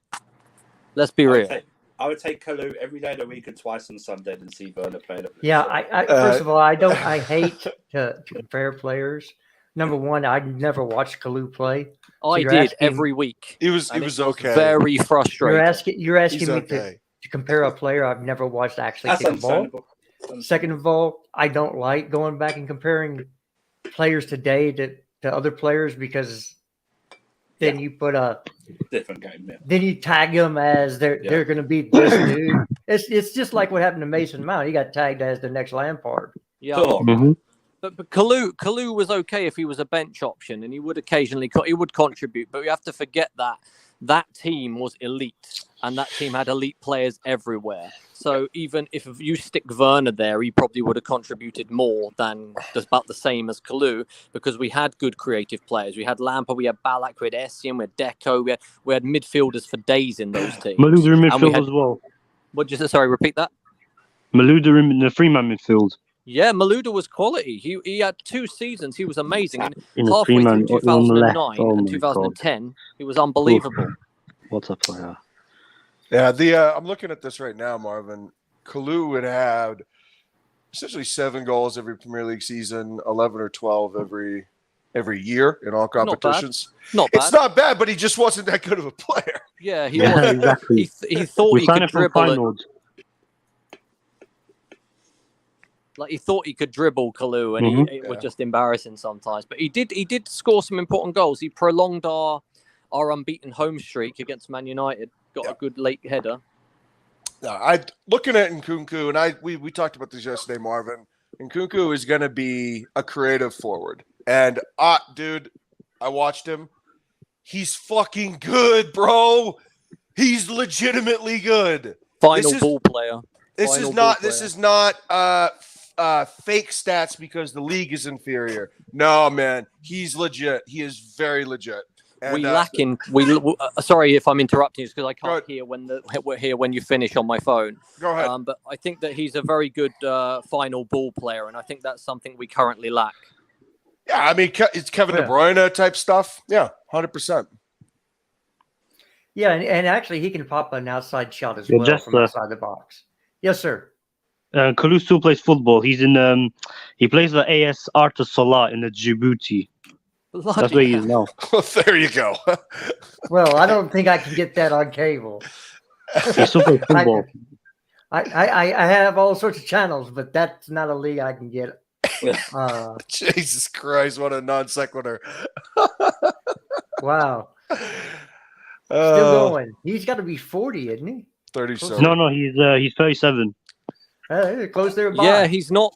Let's be real. I would take Kalou every day of the week and twice on Sunday and see Werner playing at Yeah. First of all, I hate to compare players. Number one, I never watched Kalou play. I you're did asking- every week. He was and it okay. Very frustrating. You're asking He's me okay. to compare a player I've never watched actually That's kick a ball. understandable. Second of all, I don't like going back and comparing players today to other players because then you put Different game, yeah. then you tag them as they're going to be this dude. It's just like what happened to Mason Mount. He got tagged as the next Lampard. Yeah. Sure. Mhm. But Kalou was okay if he was a bench option, and he would occasionally he would contribute. But we have to forget that team was elite, and that team had elite players everywhere. So even if you stick Werner there, he probably would have contributed more than about the same as Kalou, because we had good creative players. We had Lampard, we had Ballack, we had Essien, we had Deco, we had midfielders for days in those teams. Malouda in And we midfield had- as well. What did you say? Sorry, repeat that. Malouda in the three-man midfield. Yeah, Malouda was quality. He had 2 seasons. He was amazing. And In the halfway three-man through on the left. 2009 Oh and my 2010, he was unbelievable. God. What a player. Yeah, I'm looking at this right now, Marvin. Kalou would have essentially 7 goals every Premier League season, 11 or 12 every year in all bad. competitions. Not bad. It's not bad, but he just wasn't that good of a player. Yeah, he Yeah, was. exactly. He thought We he signed could him from dribble. Feyenoord. Like he thought he could dribble Kalou, and it was just embarrassing sometimes. But he did score some important goals. He prolonged our unbeaten home streak against Man United. Got a good late header. I looking at Nkunku, and we talked about this yesterday, Marvin. Nkunku is going to be a creative forward, and dude, I watched him. He's fucking good, bro. He's legitimately good. Final ball player. This is not fake stats because the league is inferior. No, man, he's legit. He is very legit. And, sorry if I'm interrupting you because I can't hear when you finish on my phone. Go ahead. But I think that he's a very good final ball player, and I think that's something we currently lack. Yeah, I mean, it's Kevin De Bruyne type stuff. Yeah, 100%. Yeah, and actually, he can pop an outside shot as well from outside the box. Yes, sir. Kalusu plays football. He's in. He plays the AS Arta Salah in the Djibouti. That's where he is now. Well, there you go. Well, I don't think I can get that on cable. He still plays football. I have all sorts of channels, but that's not a league I can get. Jesus Christ, what a non sequitur. Wow. Still going. He's got to be 40, isn't he? 37. No, he's 37. Close there. Yeah, he's not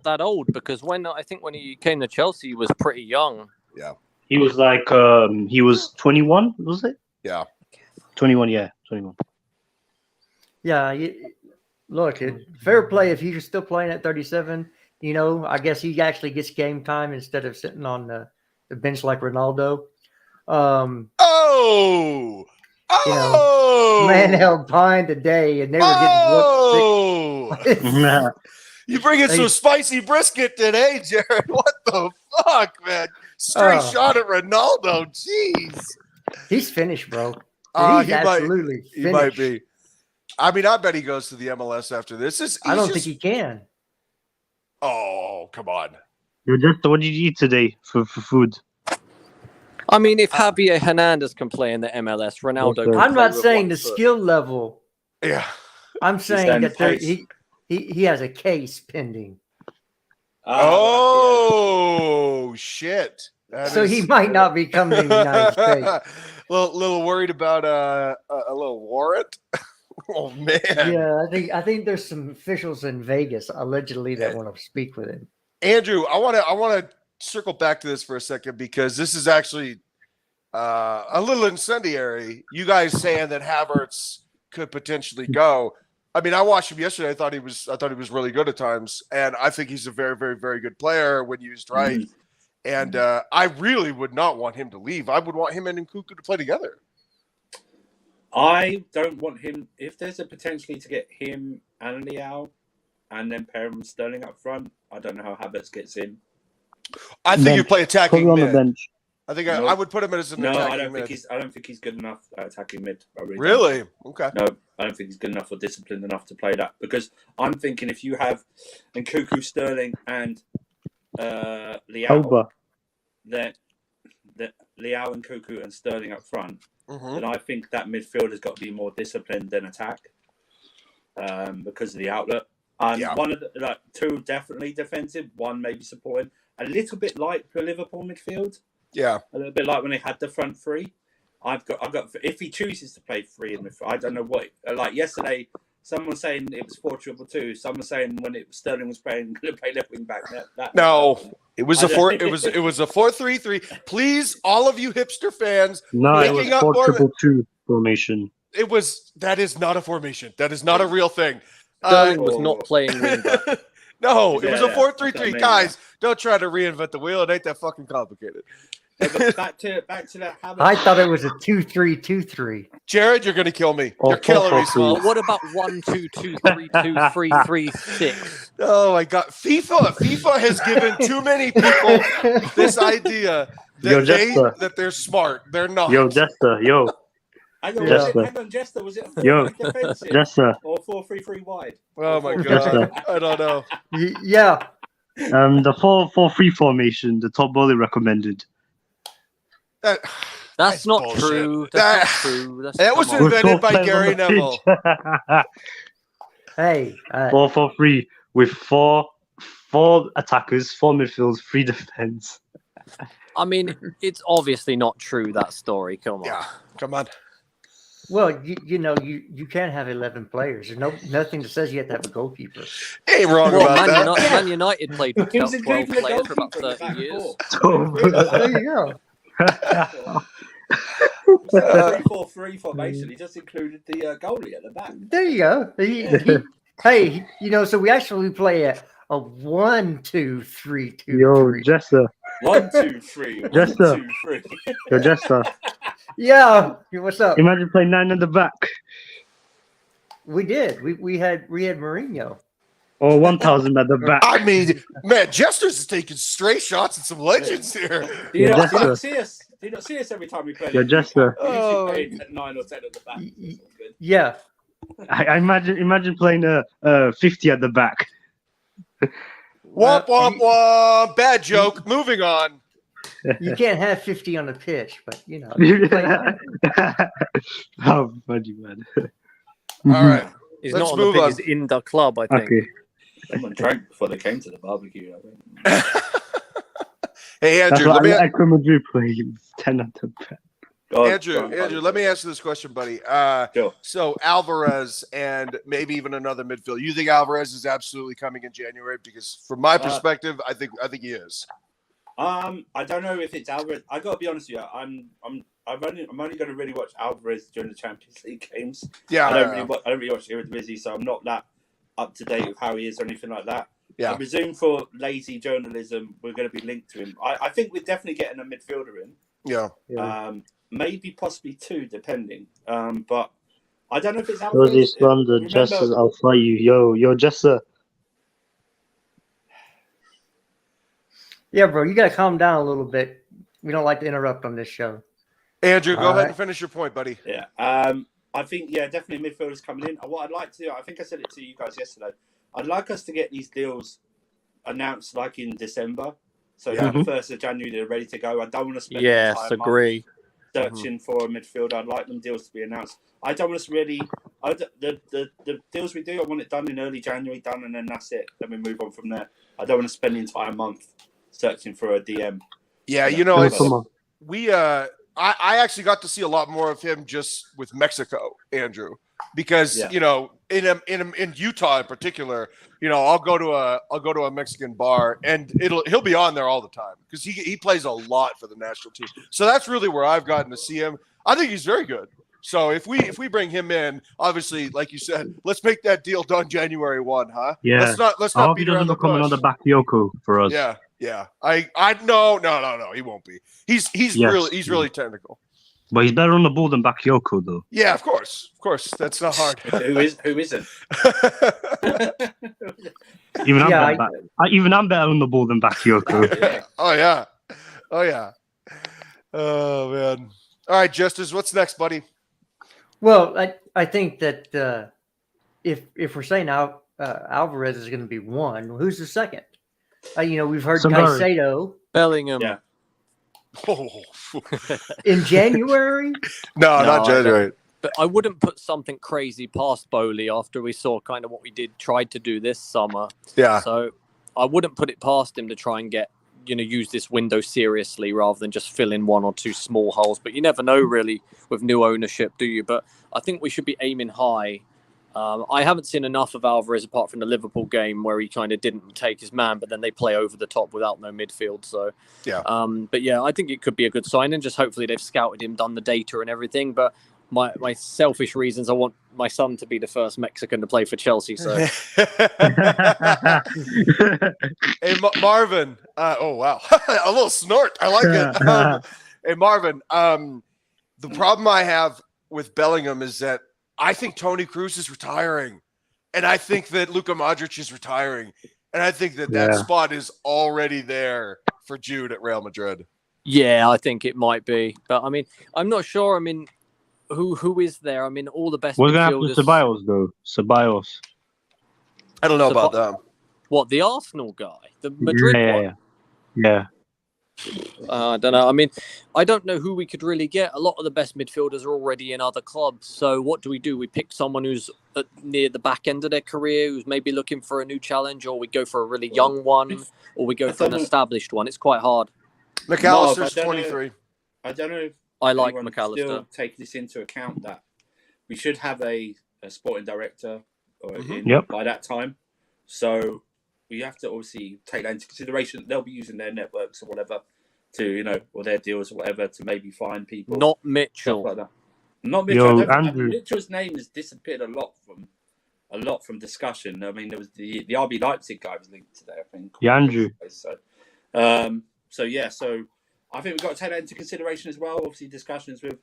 that old because when he came to Chelsea, he was pretty young. Yeah. He was like he was 21, was it? Yeah. 21, yeah, 21. Yeah, look, fair play if he's still playing at 37. You know, I guess he actually gets game time instead of sitting on the bench like Ronaldo. You know, man held pine today, and they were getting whooped. You bring in some spicy brisket today, Jared. What the fuck, man? Straight shot at Ronaldo. Jeez. He's finished, bro. He's absolutely finished. He might be. I mean, I bet he goes to the MLS after this. I don't think he can. Oh, come on. What did you eat today for food? I mean, if Javier Hernandez can play in the MLS, Ronaldo. I'm not saying the skill level. Yeah. I'm saying that he has a case pending. Shit. He might not be coming to the United States. little worried about a little warrant. Oh man. Yeah, I think there's some officials in Vegas allegedly that want to speak with him. Andrew, I want to circle back to this for a second because this is actually a little incendiary. You guys saying that Havertz could potentially go. I mean, I watched him yesterday. I thought he was really good at times, and I think he's a very, very, very good player when used right. Mm-hmm. And I really would not want him to leave. I would want him and Nkunku to play together. I don't want him. If there's a potentially to get him and Leao, and then pair him with Sterling up front, I don't know how Havertz gets in. I think you play attacking on mid. The bench. I think I would put him as an attacking mid. I don't think he's good enough at attacking mid. Really? Okay. No, I don't think he's good enough or disciplined enough to play that. Because I'm thinking if you have Nkunku, Sterling, and Leao, then Leao and Nkunku and Sterling up front, then I think that midfield has got to be more disciplined than attack because of the outlet. One of the two definitely defensive, one maybe supporting. A little bit like the Liverpool midfield. Yeah. A little bit like when they had the front three. I've got if he chooses to play three in midfield, I don't know what. Like yesterday, someone was saying it was 4-2-2. Someone was saying when Sterling was playing, going to play left wing back. It was a 4-3-3. Please, all of you hipster fans, no, it was 4-2-2 formation. That is not a formation. That is not a real thing. Sterling was not playing wing back. No, it was a 4-3-3. Guys, don't try to reinvent the wheel. It ain't that fucking complicated. back to that. I thought it was a 2-3-2-3. Jared, you're gonna kill me. You're killing me. What about 1-2-2-3-2-3-3-6? Oh my god, FIFA has given too many people this idea that they're smart. They're not. Yo, Jester, yo. Hang on, Jester, was it defensive? Jester. Or 4-3-3 wide? Oh my god, I don't know. Yeah. The 4-4-3 formation, the top bully recommended. That's not true. That's not true. That was invented by Gary Neville. Hey, 4-4-3 with four attackers, 4 midfields, 3 defense. I mean, it's obviously not true, that story. Come on. Yeah, come on. Well, you can't have 11 players. There's nothing that says you have to have a goalkeeper. Ain't wrong about that. Man United played with 12 players for about 30 years. There you go. 3-4-3 formation. He just included the goalie at the back. There you go. Hey, so we actually play a 1-2-3-2. Yo, Jester. 1-2-3. Jester. 1-2-3. Yo, Jester. Yeah. What's up? Imagine playing 9 in the back. We did. We had Mourinho. Or 1,000 at the back. I mean, man, Jesters is taking straight shots at some legends here. Do you not Jester. see us? Do you not see us every time we play? Yo, Jester. We usually play at 9 or 10 at the back. It's all good. Yeah. I imagine playing 50 at the back. Womp, womp, womp. Bad joke. Moving on. You can't have 50 on the pitch, but How funny, man. All right. He's Let's not on the move pitch. on. He's in the club, I think. Okay. Someone drank before they came to the barbecue. I think. Hey, That's Andrew, what let me, Atletico Madrid playing 10 at the back. Andrew, let me ask you this question, buddy. Sure. So Alvarez and maybe even another midfielder. You think Alvarez is absolutely coming in January? Because from my perspective, I think he is. I don't know if it's Alvarez. I got to be honest with you. I'm only going to really watch Alvarez during the Champions League games. Yeah, I don't really watch Eredivisie, so I'm not that up to date with how he is or anything like that. Yeah. I presume for lazy journalism, we're going to be linked to him. I think we're definitely getting a midfielder in. Yeah. Maybe possibly 2, depending. But I don't know if it's Alvarez. Rosie's from the Jesters. I'll fight you. Yo, Jester. Yeah, bro, you got to calm down a little bit. We don't like to interrupt on this show. Andrew, go ahead and finish your point, buddy. Yeah. I think, definitely midfielders coming in. What I'd like to do, I think I said it to you guys yesterday, I'd like us to get these deals announced like in December. So that the 1st of January, they're ready to go. I don't want to spend the entire month searching for a midfielder. I'd like them deals to be announced. I don't want us really... The deals we do, I want it done in early January, done, and then that's it. Then we move on from there. I don't want to spend the entire month searching for a DM. Yeah, I actually got to see a lot more of him just with Mexico, Andrew, because in Utah in particular, I'll go to a Mexican bar and he'll be on there all the time because he plays a lot for the national team. So that's really where I've gotten to see him. I think he's very good. So if we bring him in, obviously, like you said, let's make that deal done January 1, huh? Yeah. Let's not beat around the bush. Another Bakayoko for us. Yeah. Yeah. No, he won't be. He's really technical. But he's better on the ball than Bakayoko, though. Yeah, of course. That's not hard. Who isn't? Even I'm better on the ball than Bakayoko. Oh yeah. Oh man. All right, Jesters, what's next, buddy? Well, I think that if we're saying Alvarez is going to be 1, who's the second? We've heard Caicedo. Bellingham. Yeah. In January? No, not January. But I wouldn't put something crazy past Bowley after we saw kind of what we tried to do this summer. Yeah. So I wouldn't put it past him to try and get, use this window seriously rather than just fill in 1 or 2 small holes. But you never know really with new ownership, do you? But I think we should be aiming high. I haven't seen enough of Alvarez apart from the Liverpool game where he kind of didn't take his man, but then they play over the top without no midfield. So, yeah. But yeah, I think it could be a good sign, and just hopefully they've scouted him, done the data and everything. But my selfish reasons, I want my son to be the first Mexican to play for Chelsea. So, hey, Marvin. Oh wow, a little snort. I like it. Hey, Marvin. The problem I have with Bellingham is that I think Toni Kroos is retiring, and I think that Luka Modric is retiring, and I think that spot is already there for Jude at Real Madrid. Yeah, I think it might be, but I mean, I'm not sure. I mean, who is there? I mean, all the best. What's going to happen to Ceballos though? Ceballos. I don't know about that. What, the Arsenal guy, the Madrid one? Yeah. I don't know. I mean, I don't know who we could really get. A lot of the best midfielders are already in other clubs. So what do? We pick someone who's near the back end of their career, who's maybe looking for a new challenge, or we go for a really young one, or we go for an established one. It's quite hard. McAllister's 23. I don't know if I like McAllister. McAllister. Take this into account that we should have a sporting director by that time. So we have to obviously take that into consideration. They'll be using their networks or whatever. to or their deals or whatever to maybe find people. Not Stuff Mitchell. like that. Not Mitchell. Yo, Andrew. Mitchell's name has disappeared a lot from discussion. I mean, there was the RB Leipzig guy was linked today, I think. Yeah, Andrew. So I think we've got to take that into consideration as well. Obviously, discussions with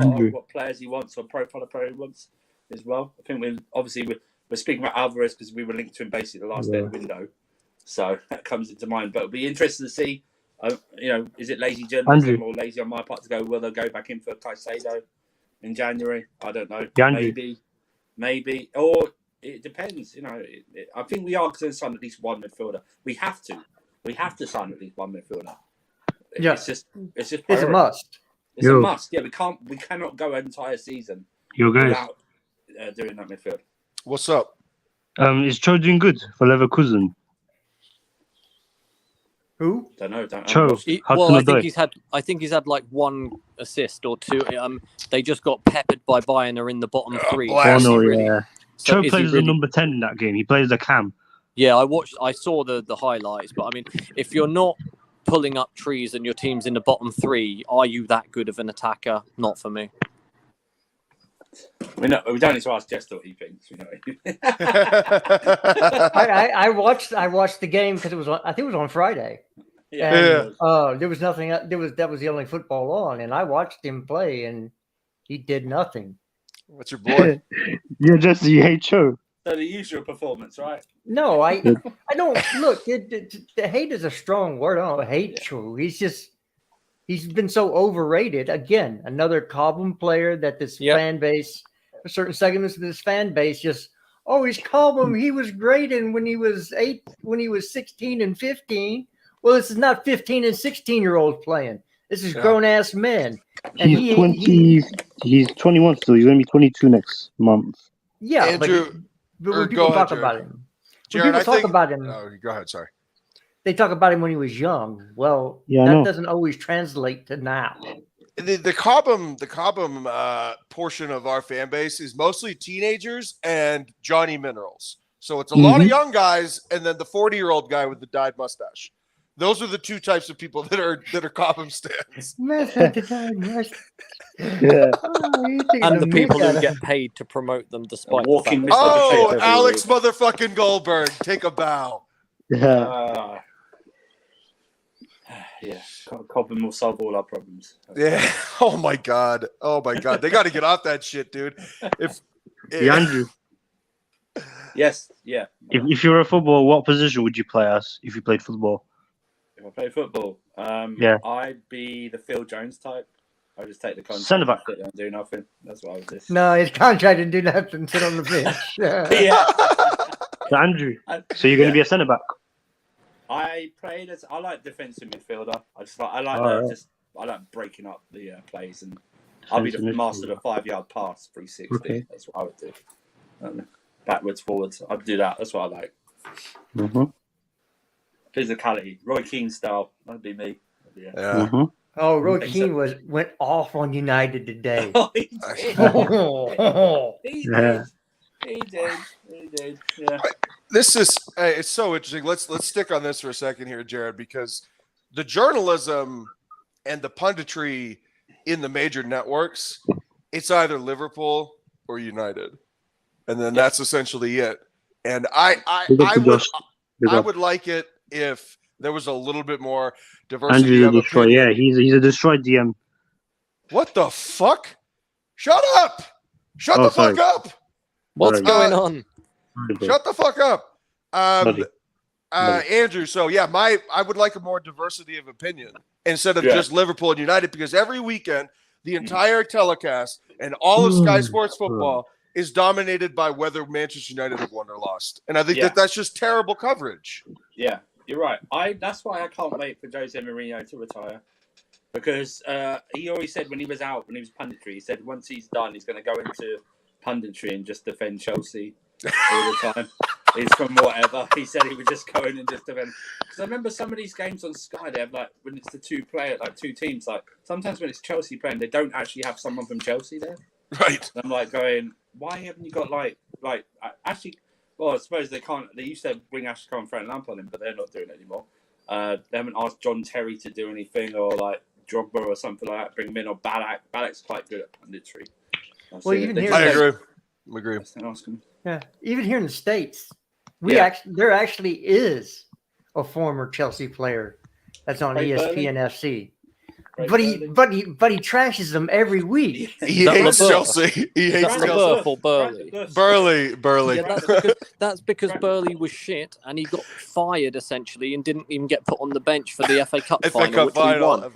Andrew. what players he wants or profile of player he wants as well. I think we're speaking about Alvarez because we were linked to him basically the last day of the window, so that comes into mind. But it'll be interesting to see. Is it lazy journalism or lazy on my part to go? Will they go back in for Caicedo in January? I don't know. Yeah, maybe, or it depends. I think we are going to sign at least one midfielder. We have to sign at least one midfielder. Yeah, it's just it's a must. It's a must. Yeah, we cannot go an entire season without doing that midfield. What's up? Is Cho doing good for Leverkusen? Who? Don't know. Cho. I think he's had like one assist or two. They just got peppered by Bayern. Are in the bottom three. Cho plays as a number 10 in that game. He plays the cam. Yeah, I saw the highlights, but I mean, if you're not pulling up trees and your team's in the bottom three, are you that good of an attacker? Not for me. We don't need to ask Jester what he thinks. I watched the game because I think it was on Friday. Yeah. There was nothing. That was the only football on, and I watched him play, and he did nothing. What's your boy? Yeah, Jester, you hate Cho. So the usual performance, right? No, I don't look. The hate is a strong word. I don't hate Cho. He's been so overrated. Again, another Cobham player that this fan base, certain segments of this fan base he's Cobham. He was great when he was 16 and 15. Well, this is not 15 and 16-year-olds playing. This is grown-ass men. And he's 21 still. He's going to be 22 next month. Yeah, Andrew, but when people talk about him. Jared, when people talk about him. Oh, go ahead, sorry. They talk about him when he was young. Well, that doesn't always translate to now. The Cobham portion of our fan base is mostly teenagers and Johnny Minerals. So it's a lot of young guys and then the 40-year-old guy with the dyed mustache. Those are the two types of people that are Cobham stands. And the people who get paid to promote them despite walking. Alex motherfucking Goldberg, take a bow. Yeah. Cobham will solve all our problems. Yeah. Oh my god. They got to get off that shit, dude. Andrew. Yes. Yeah. If you were a footballer, what position would you play as if you played football? If I play football, I'd be the Phil Jones type. I just take the contract, centre back, and do nothing. That's what I would do. No, his contract didn't do nothing. Sit on the bench. So Andrew, so you're going to be a centre back? I like defensive midfielder. I like breaking up the plays, and I'll be the master of the 5-yard pass, 360. Okay. That's what I would do. Backwards, forwards. I'd do that. That's what I like. Physicality, Roy Keane style. That'd be me. Oh, Roy Keane went off on United today. He did. He did. Yeah. This is it's so interesting. Let's stick on this for a second here, Jared, because the journalism and the punditry in the major networks, it's either Liverpool or United, and then that's essentially it. And I would like it if there was a little bit more diversity. Andrew the Destroyer, yeah, he's a destroyed DM. What the fuck? Shut up! Shut the fuck up! What's going on? Shut the fuck up, Andrew. So yeah, I would like a more diversity of opinion instead of just Liverpool and United, because every weekend the entire telecast and all of Sky Sports football is dominated by whether Manchester United have won or lost, and I think that's just terrible coverage. Yeah, you're right. That's why I can't wait for Jose Mourinho to retire, because he always said when he was punditry, he said once he's done, he's going to go into punditry and just defend Chelsea all the time. He's from whatever. He said he would just go in and just defend. Because I remember some of these games on Sky, they have when it's the two teams, sometimes when it's Chelsea playing, they don't actually have someone from Chelsea there. Right. And I'm going, why haven't you got actually? Well, I suppose they can't. They used to bring Ashley Cole and Frank Lampard in, but they're not doing it anymore. They haven't asked John Terry to do anything, or like Drogba or something like that. Bring him in, or Ballack. Ballack's quite good at punditry. Well, even here, I agree. Yeah, even here in the States, there actually is a former Chelsea player that's on ESPN FC. But he trashes them every week. He hates Chelsea. He hates Chelsea. Or Burley. Burley. Yeah, that's because Burley was shit, and he got fired essentially, and didn't even get put on the bench for the FA Cup final, which he won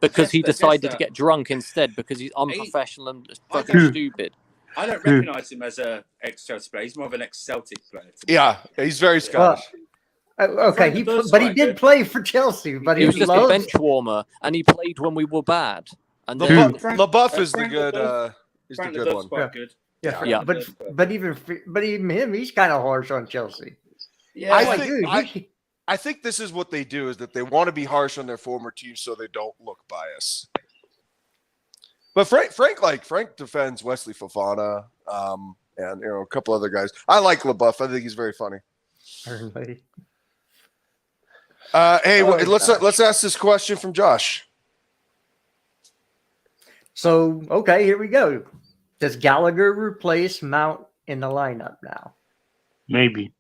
because he decided to get drunk instead because he's unprofessional and fucking stupid. I don't recognise him as a ex-Chelsea player. He's more of an ex-Celtic player. Yeah, he's very Scottish. Okay, he did play for Chelsea, but he was just a bench warmer, and he played when we were bad. And LaBeouf is the good, one. Quite good. Yeah. But even him, he's kind of harsh on Chelsea. Yeah, I think this is what they do: is that they want to be harsh on their former team so they don't look biased. But Frank defends Wesley Fofana, and a couple other guys. I like LaBeouf. I think he's very funny. Let's ask this question from Josh. So, okay, here we go. Does Gallagher replace Mount in the lineup now? Maybe.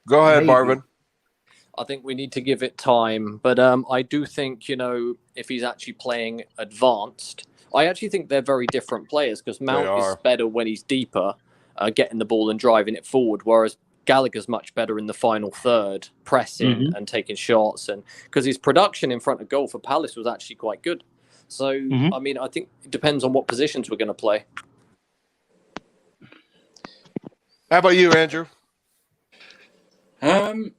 Go ahead, Marvin. I think we need to give it time, but I do think, if he's actually playing advanced, I actually think they're very different players because Mount is better when he's deeper, getting the ball and driving it forward, whereas Gallagher's much better in the final third, pressing and taking shots, and because his production in front of goal for Palace was actually quite good. So, I mean, I think it depends on what positions we're going to play. How about you, Andrew? I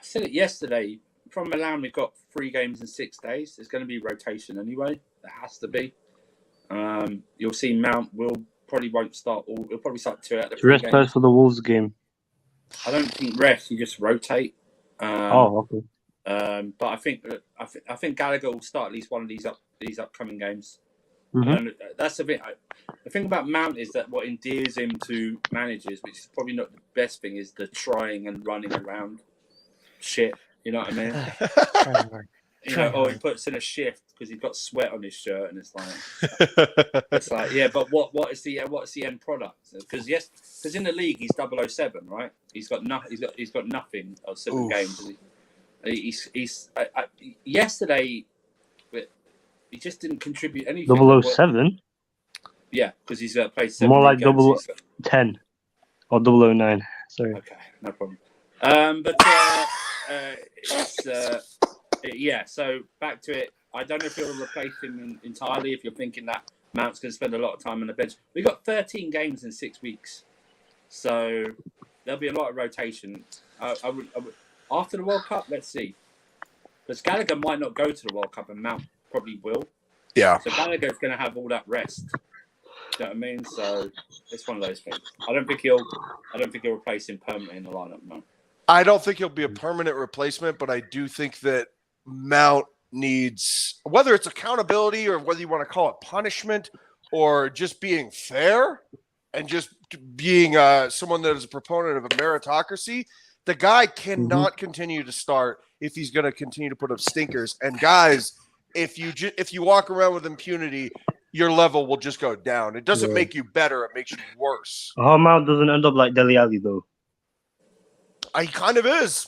said it yesterday. From Milan, we've got 3 games in 6 days. There's going to be rotation anyway. There has to be. You'll see Mount probably won't start all. He'll probably start 2 out of the 3 rest players for the Wolves game. I don't think rest. You just rotate. Okay. But I think Gallagher will start at least one of these upcoming games. That's the thing. The thing about Mount is that what endears him to managers, which is probably not the best thing, is the trying and running around shit. You know what I mean? He puts in a shift because he's got sweat on his shirt, and it's like, yeah. But what is the end product? Because in the league he's 007, right? He's got nothing of 7 games. Yesterday, he just didn't contribute anything. 007? Yeah, because he's played 7 more like games. 010 or 009. Sorry. Okay, no problem. So back to it. I don't know if you'll replace him entirely if you're thinking that Mount's going to spend a lot of time on the bench. We've got 13 games in 6 weeks. So there'll be a lot of rotation. I would, after the World Cup, let's see. Because Gallagher might not go to the World Cup and Mount probably will. Yeah. So Gallagher's going to have all that rest. Do you know what I mean? So it's one of those things. I don't think he'll replace him permanently in the lineup, no. I don't think he'll be a permanent replacement, but I do think that Mount needs, whether it's accountability or whether you want to call it punishment or just being fair and just being someone that is a proponent of a meritocracy, the guy cannot continue to start if he's going to continue to put up stinkers. And guys, if you walk around with impunity, your level will just go down. It doesn't make you better; it makes you worse. How Mount doesn't end up like Dele Alli though? He kind of is.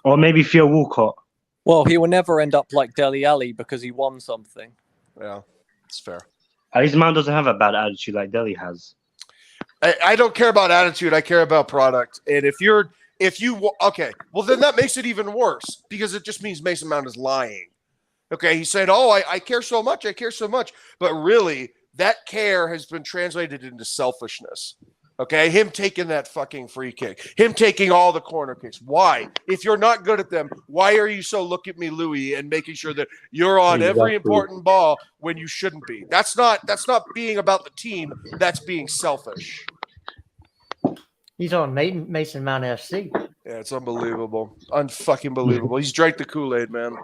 Or maybe Theo Walcott. Well, he will never end up like Dele Alli because he won something. Yeah, it's fair. At least Mount doesn't have a bad attitude like Dele has. I don't care about attitude. I care about product. And if you well, then that makes it even worse because it just means Mason Mount is lying. Okay, he said, I care so much. I care so much. But really, that care has been translated into selfishness. Okay, him taking that fucking free kick, him taking all the corner kicks. Why? If you're not good at them, why are you so look at me, Louis, and making sure that you're on every important ball when you shouldn't be? That's not being about the team. That's being selfish. He's on Mason Mount FC. Yeah, it's unbelievable. Unfucking believable. He's drank the Kool-Aid, man.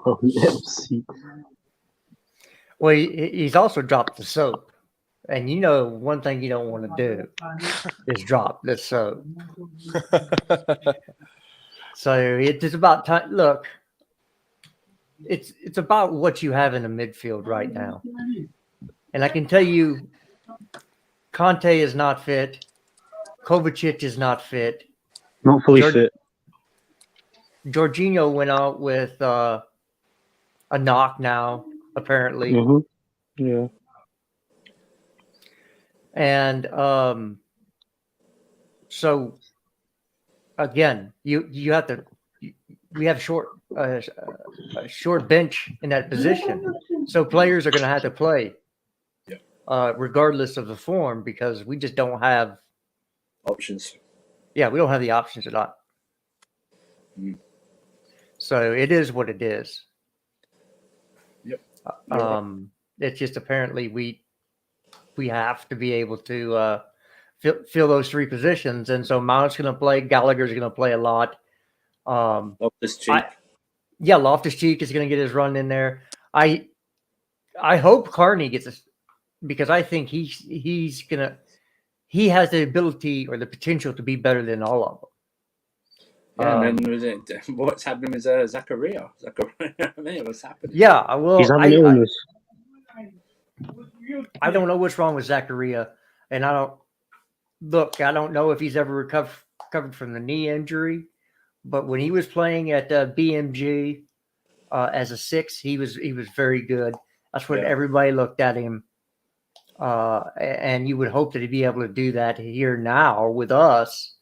Well, he's also dropped the soap. And one thing you don't want to do is drop the soap. So it's about time. Look, it's about what you have in the midfield right now, and I can tell you, Conte is not fit. Kovacic is not fit. Not fully fit. Jorginho went out with a knock now, apparently. Mm-hmm. Yeah. And so again, you have to. We have a short bench in that position, so players are going to have to play, regardless of the form, because we just don't have options. Yeah, we don't have the options at all. Mm. So it is what it is. Yep. It's just apparently we have to be able to fill those three positions, and so Mount's going to play. Gallagher's going to play a lot. Loftus-Cheek. Loftus-Cheek is going to get his run in there. I hope Carney gets this, because I think he has the ability or the potential to be better than all of them. Yeah, and then what's happening with Zakaria? I mean, what's happening? Yeah, well, he's having illness. I don't know what's wrong with Zakaria, and I don't know if he's ever recovered from the knee injury, but when he was playing at BMG as a 6, he was very good. That's what everybody looked at him, and you would hope that he'd be able to do that here now with us.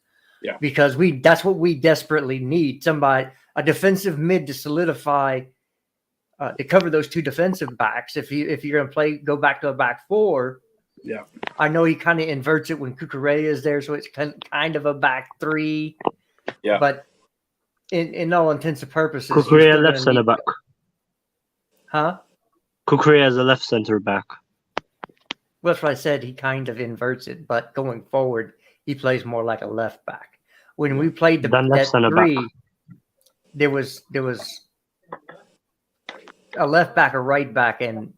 Yeah, because that's what we desperately need. A defensive mid to solidify, to cover those two defensive backs. If you're going to go back to a back 4, I know he kind of inverts it when Cucurella is there, so it's kind of a back 3. Yeah, but in all intents and purposes, Cucurella left center back. Huh? Cucurella is a left center back. Well, that's what I said. He kind of inverts it, but going forward, he plays more like a left back. When we played that 3, there was a left back, a right back, and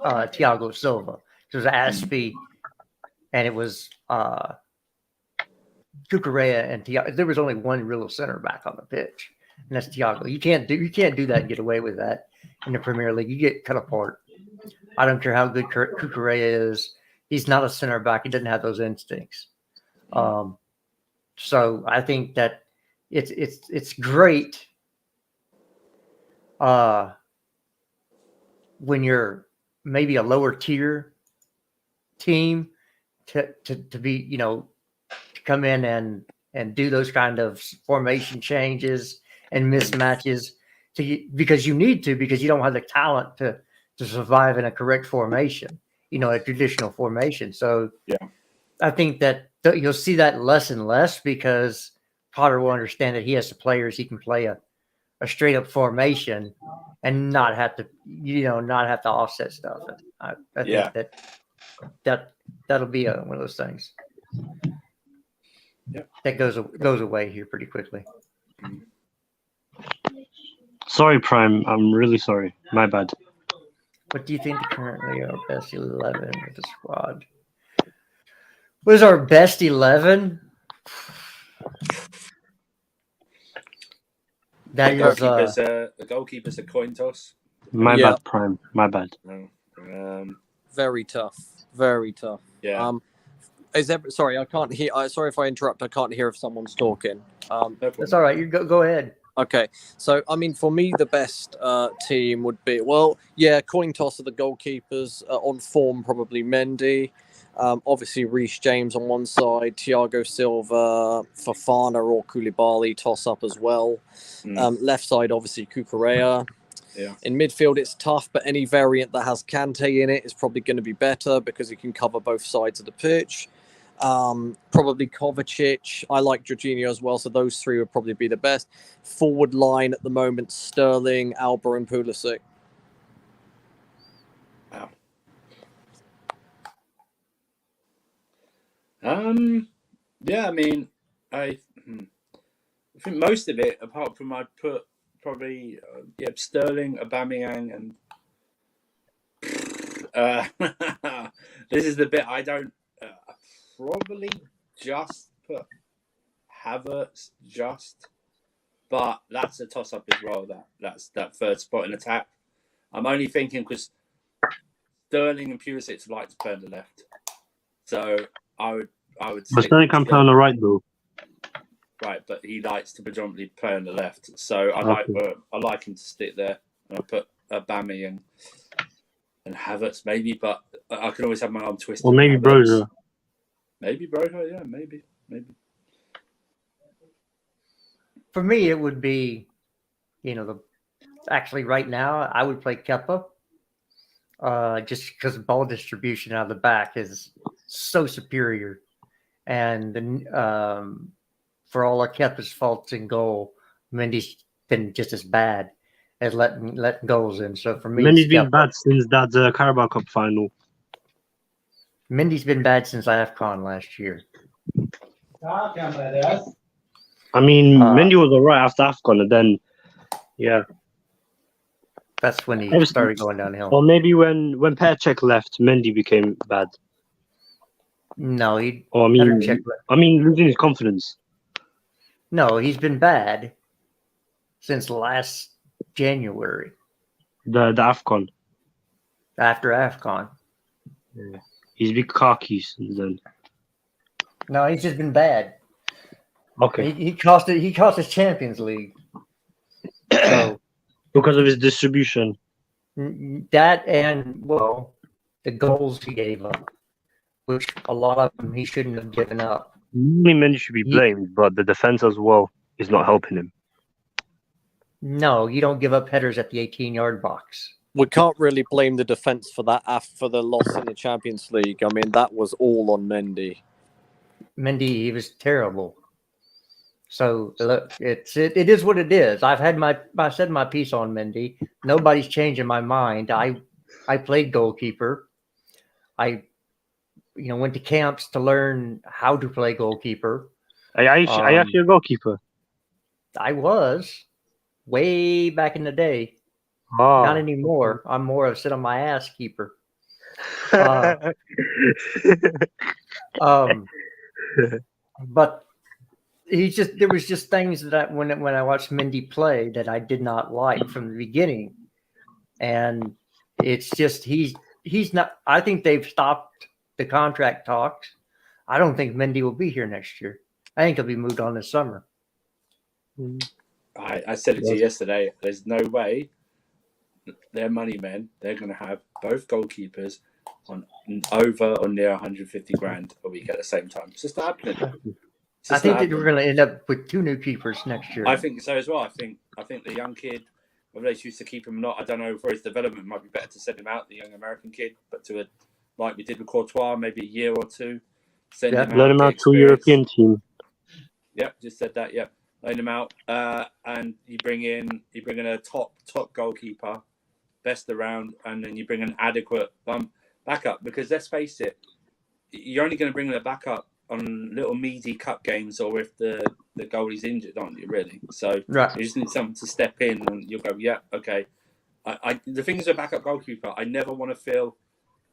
Thiago Silva. It was Aspie, and it was Cucurella and Thiago. There was only one real center back on the pitch, and that's Thiago. You can't do that and get away with that in the Premier League. You get cut apart. I don't care how good Cucurella is. He's not a center back. He doesn't have those instincts. So I think that it's great when you're maybe a lower tier team to be, to come in and do those kind of formation changes and mismatches because you need to, because you don't have the talent to survive in a correct formation, a traditional formation. So I think that you'll see that less and less, because Potter will understand that he has the players. He can play a straight up formation and not have to offset stuff. And I think that'll be one of those things. That goes away here pretty quickly. Sorry, Prime. I'm really sorry. My bad. What do you think currently our best 11 with the squad? What is our best 11? The goalkeeper's a coin toss. My bad, Prime. My bad. Very tough. Very tough. Yeah. Sorry, I can't hear. Sorry if I interrupt. I can't hear if someone's talking. That's all right. You go ahead. Okay, so I mean, for me, the best team would be coin toss of the goalkeepers. On form, probably Mendy. Obviously, Reece James on one side, Thiago Silva, Fofana or Koulibaly toss up as well. Left side, obviously Cucurella. Yeah. In midfield, it's tough, but any variant that has Kante in it is probably going to be better because he can cover both sides of the pitch. Probably Kovacic. I like Jorginho as well, so those 3 would probably be the best. Forward line at the moment: Sterling, Alba, and Pulisic. Wow. Yeah, I mean, I think most of it, apart from I'd put probably Sterling, Aubameyang, and this is the bit I don't probably just put Havertz but that's a toss-up as well. That's that third spot in attack. I'm only thinking because Sterling and Pulisic like to play on the left, so I would. But Sterling can play on the right though. Right, but he likes to predominantly play on the left, so I like him to stick there, and I put Bammy and Havertz maybe, but I can always have my arm twisted. Or maybe Broja. Maybe Broja, yeah, maybe. For me, it would be, actually right now I would play Kepa, just because ball distribution out of the back is so superior, and for all of Kepa's faults in goal, Mendy's been just as bad as letting goals in. So for me, Mendy's been bad since that Carabao Cup final. Mendy's been bad since AFCON last year. I mean, Mendy was alright after AFCON, and then, yeah. That's when he started going downhill. Or maybe when Petr left, Mendy became bad. No, losing his confidence. No, he's been bad since last January. The AFCON. After AFCON. Yeah. He's big cocky since then. No, he's just been bad. Okay. He cost us Champions League. So because of his distribution. That and the goals he gave up, which a lot of them he shouldn't have given up. Only Mendy should be blamed, but the defense as well is not helping him. No, you don't give up headers at the 18-yard box. We can't really blame the defense for that after the loss in the Champions League. I mean, that was all on Mendy. Mendy, he was terrible. So look, it is what it is. I said my piece on Mendy. Nobody's changing my mind. I played goalkeeper. I went to camps to learn how to play goalkeeper. Are you actually a goalkeeper? I was way back in the day. Oh. Not anymore. I'm more of a sit on my ass keeper. But there was just things that when I watched Mendy play that I did not like from the beginning, and it's just he's not. I think they've stopped the contract talks. I don't think Mendy will be here next year. I think he'll be moved on this summer. I said it to you yesterday. There's no way they're money men. They're going to have both goalkeepers on over or near 150 grand a week at the same time. It's just not happening. I think that we're going to end up with 2 new keepers next year. I think so as well. I think the young kid, whether they choose to keep him or not, I don't know. For his development, it might be better to send him out, the young American kid, but like we did with Courtois, maybe a year or two. Let him out to a European team. Yep, just said that. Yep, loan him out, and you bring in a top goalkeeper, best around, and then you bring an adequate backup. Because let's face it, you're only going to bring in a backup on little meaty cup games or if the goalie's injured, aren't you, really? So right. You just need someone to step in and you'll go, yeah, okay. The thing is a backup goalkeeper, I never want to feel,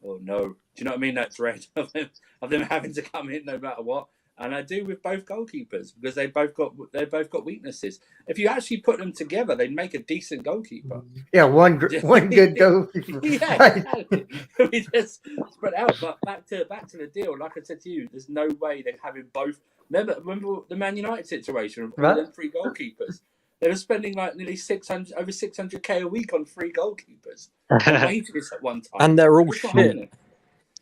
oh no. Do you know what I mean? That dread of them having to come in no matter what. And I do with both goalkeepers because they both got weaknesses. If you actually put them together, they'd make a decent goalkeeper. Yeah, one good goalkeeper. Yeah, exactly. We just spread out. But back to the deal. Like I said to you, there's no way they're having both. Remember the Man United situation of all them 3 goalkeepers. They were spending like nearly over 600k a week on 3 goalkeepers. Wages at one time, and they're all shit.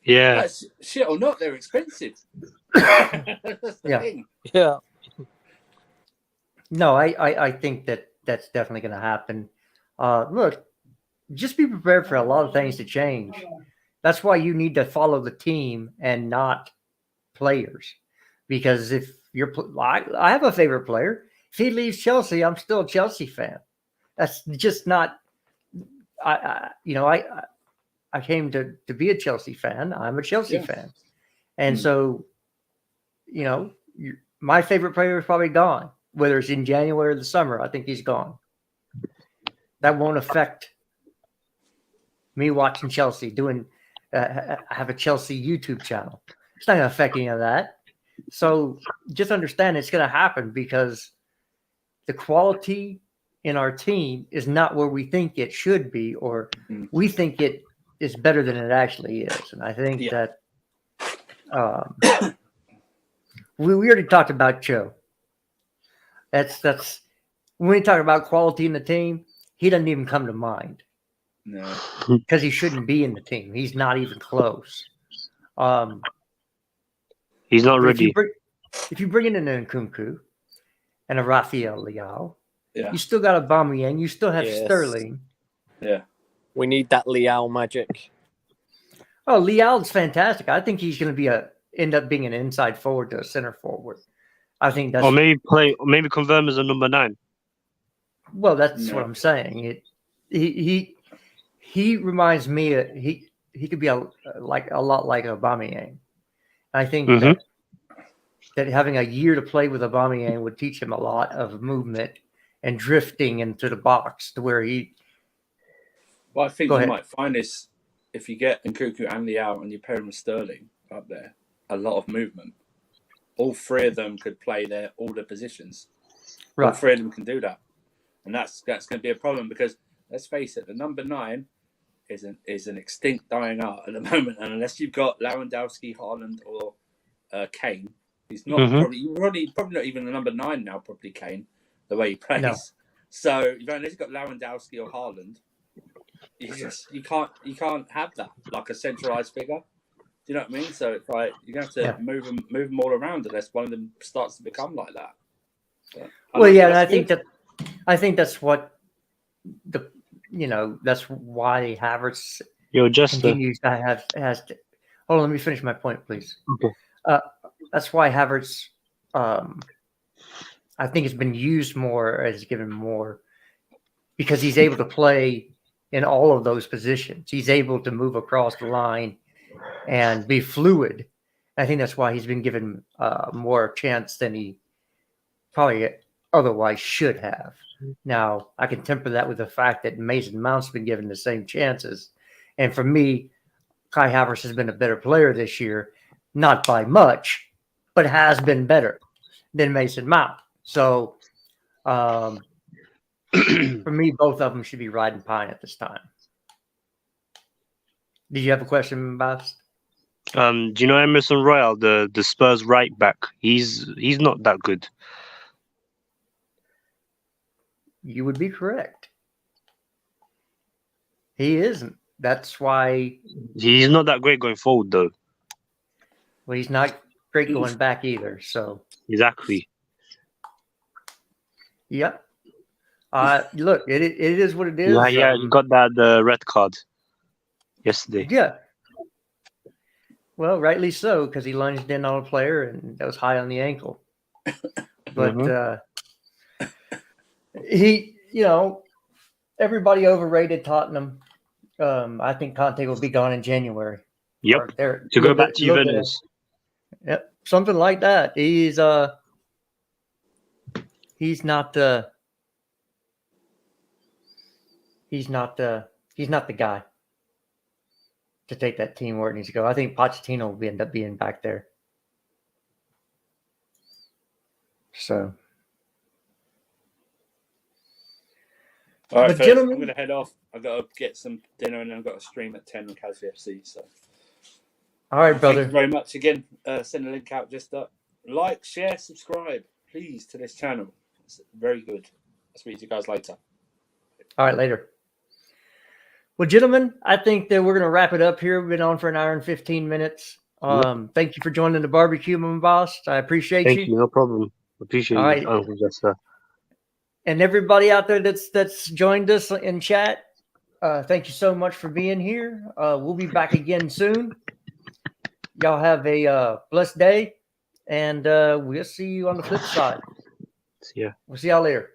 Yeah, that's shit or not, they're expensive. That's the thing. Yeah. No, I think that's definitely going to happen. Look, just be prepared for a lot of things to change. That's why you need to follow the team and not players. Because if I have a favorite player. If he leaves Chelsea, I'm still a Chelsea fan. That's just not. I came to be a Chelsea fan. I'm a Chelsea fan, and so, my favorite player is probably gone. Whether it's in January or the summer, I think he's gone. That won't affect me watching Chelsea. I have a Chelsea YouTube channel. It's not going to affect any of that. So just understand it's going to happen because the quality in our team is not where we think it should be, or we think it is better than it actually is. And I think that we already talked about Joe. That's when we talk about quality in the team, he doesn't even come to mind. No, because he shouldn't be in the team. He's not even close. He's not ready. If you bring in an Nkunku and a Rafael Leao, yeah, you still got Aubameyang. You still have Yes. Sterling. yeah. We need that Leao magic. Oh, Leao's fantastic. I think he's going to end up being an inside forward to a center forward. I think that's Or maybe convert him as a number 9. well. That's No. what I'm saying. He reminds me. He could be a lot like Aubameyang. I think that having a year to play with Aubameyang would teach him a lot of movement and drifting into the box to where he. What I think Go you ahead. might find is if you get Nkunku and Leao and you pair him with Sterling up there, a lot of movement. All three of them could play all the positions. All Right. three of them can do that, and that's going to be a problem because let's face it, the number 9 is an extinct dying art at the moment, and unless you've got Lewandowski, Haaland, or Kane, he's not probably not even the number 9 now. Probably Kane, the way he plays. No. So unless you've got Lewandowski or Haaland, you can't have that like a centralized figure. Do you know what I mean? So it's like you're going to have to move them all around unless one of them starts to become like that. But, Well, yeah, and I think that's what that's why Havertz Jester. continues to has to. Hold on, let me finish my point, please. Okay. That's why Havertz, I think, has been used more, has given more, because he's able to play in all of those positions. He's able to move across the line and be fluid. I think that's why he's been given more chance than he probably otherwise should have. Now, I can temper that with the fact that Mason Mount's been given the same chances. And for me, Kai Havertz has been a better player this year, not by much, but has been better than Mason Mount. So, for me, both of them should be riding pine at this time. Did you have a question, Bast? Do you know Emerson Royal, the Spurs right back? He's not that good. You would be correct. He isn't. That's why He's not that great going forward, though. well, he's not great going back either. So, Exactly. yep. Look, it is what it is. Yeah, he got the red card yesterday. Yeah. Well, rightly so, because he lunged in on a player and that was high on the ankle. But everybody overrated Tottenham. I think Conte will be gone in January. Yep. To go back to Juventus. Yep, something like that. He's not the guy to take that team where it needs to go. I think Pochettino will end up being back there. So, all right, but fellas, gentlemen, I'm going to head off. I've got to get some dinner and then I've got to stream at 10 on Casby FC. So, all right, thank brother. you very much again. Send a link out. Just like, share, subscribe, please, to this channel. It's very good. I'll speak to you guys later. All right, later. Well, gentlemen, I think that we're going to wrap it up here. We've been on for an hour and 15 minutes. Thank you for joining the barbecue, my boss. I appreciate you. Thank you. No problem. Appreciate All you, right. Uncle Jester. And everybody out there that's joined us in chat, thank you so much for being here. We'll be back again soon. Y'all have a blessed day, and we'll see you on the flip side. See ya. We'll see y'all later.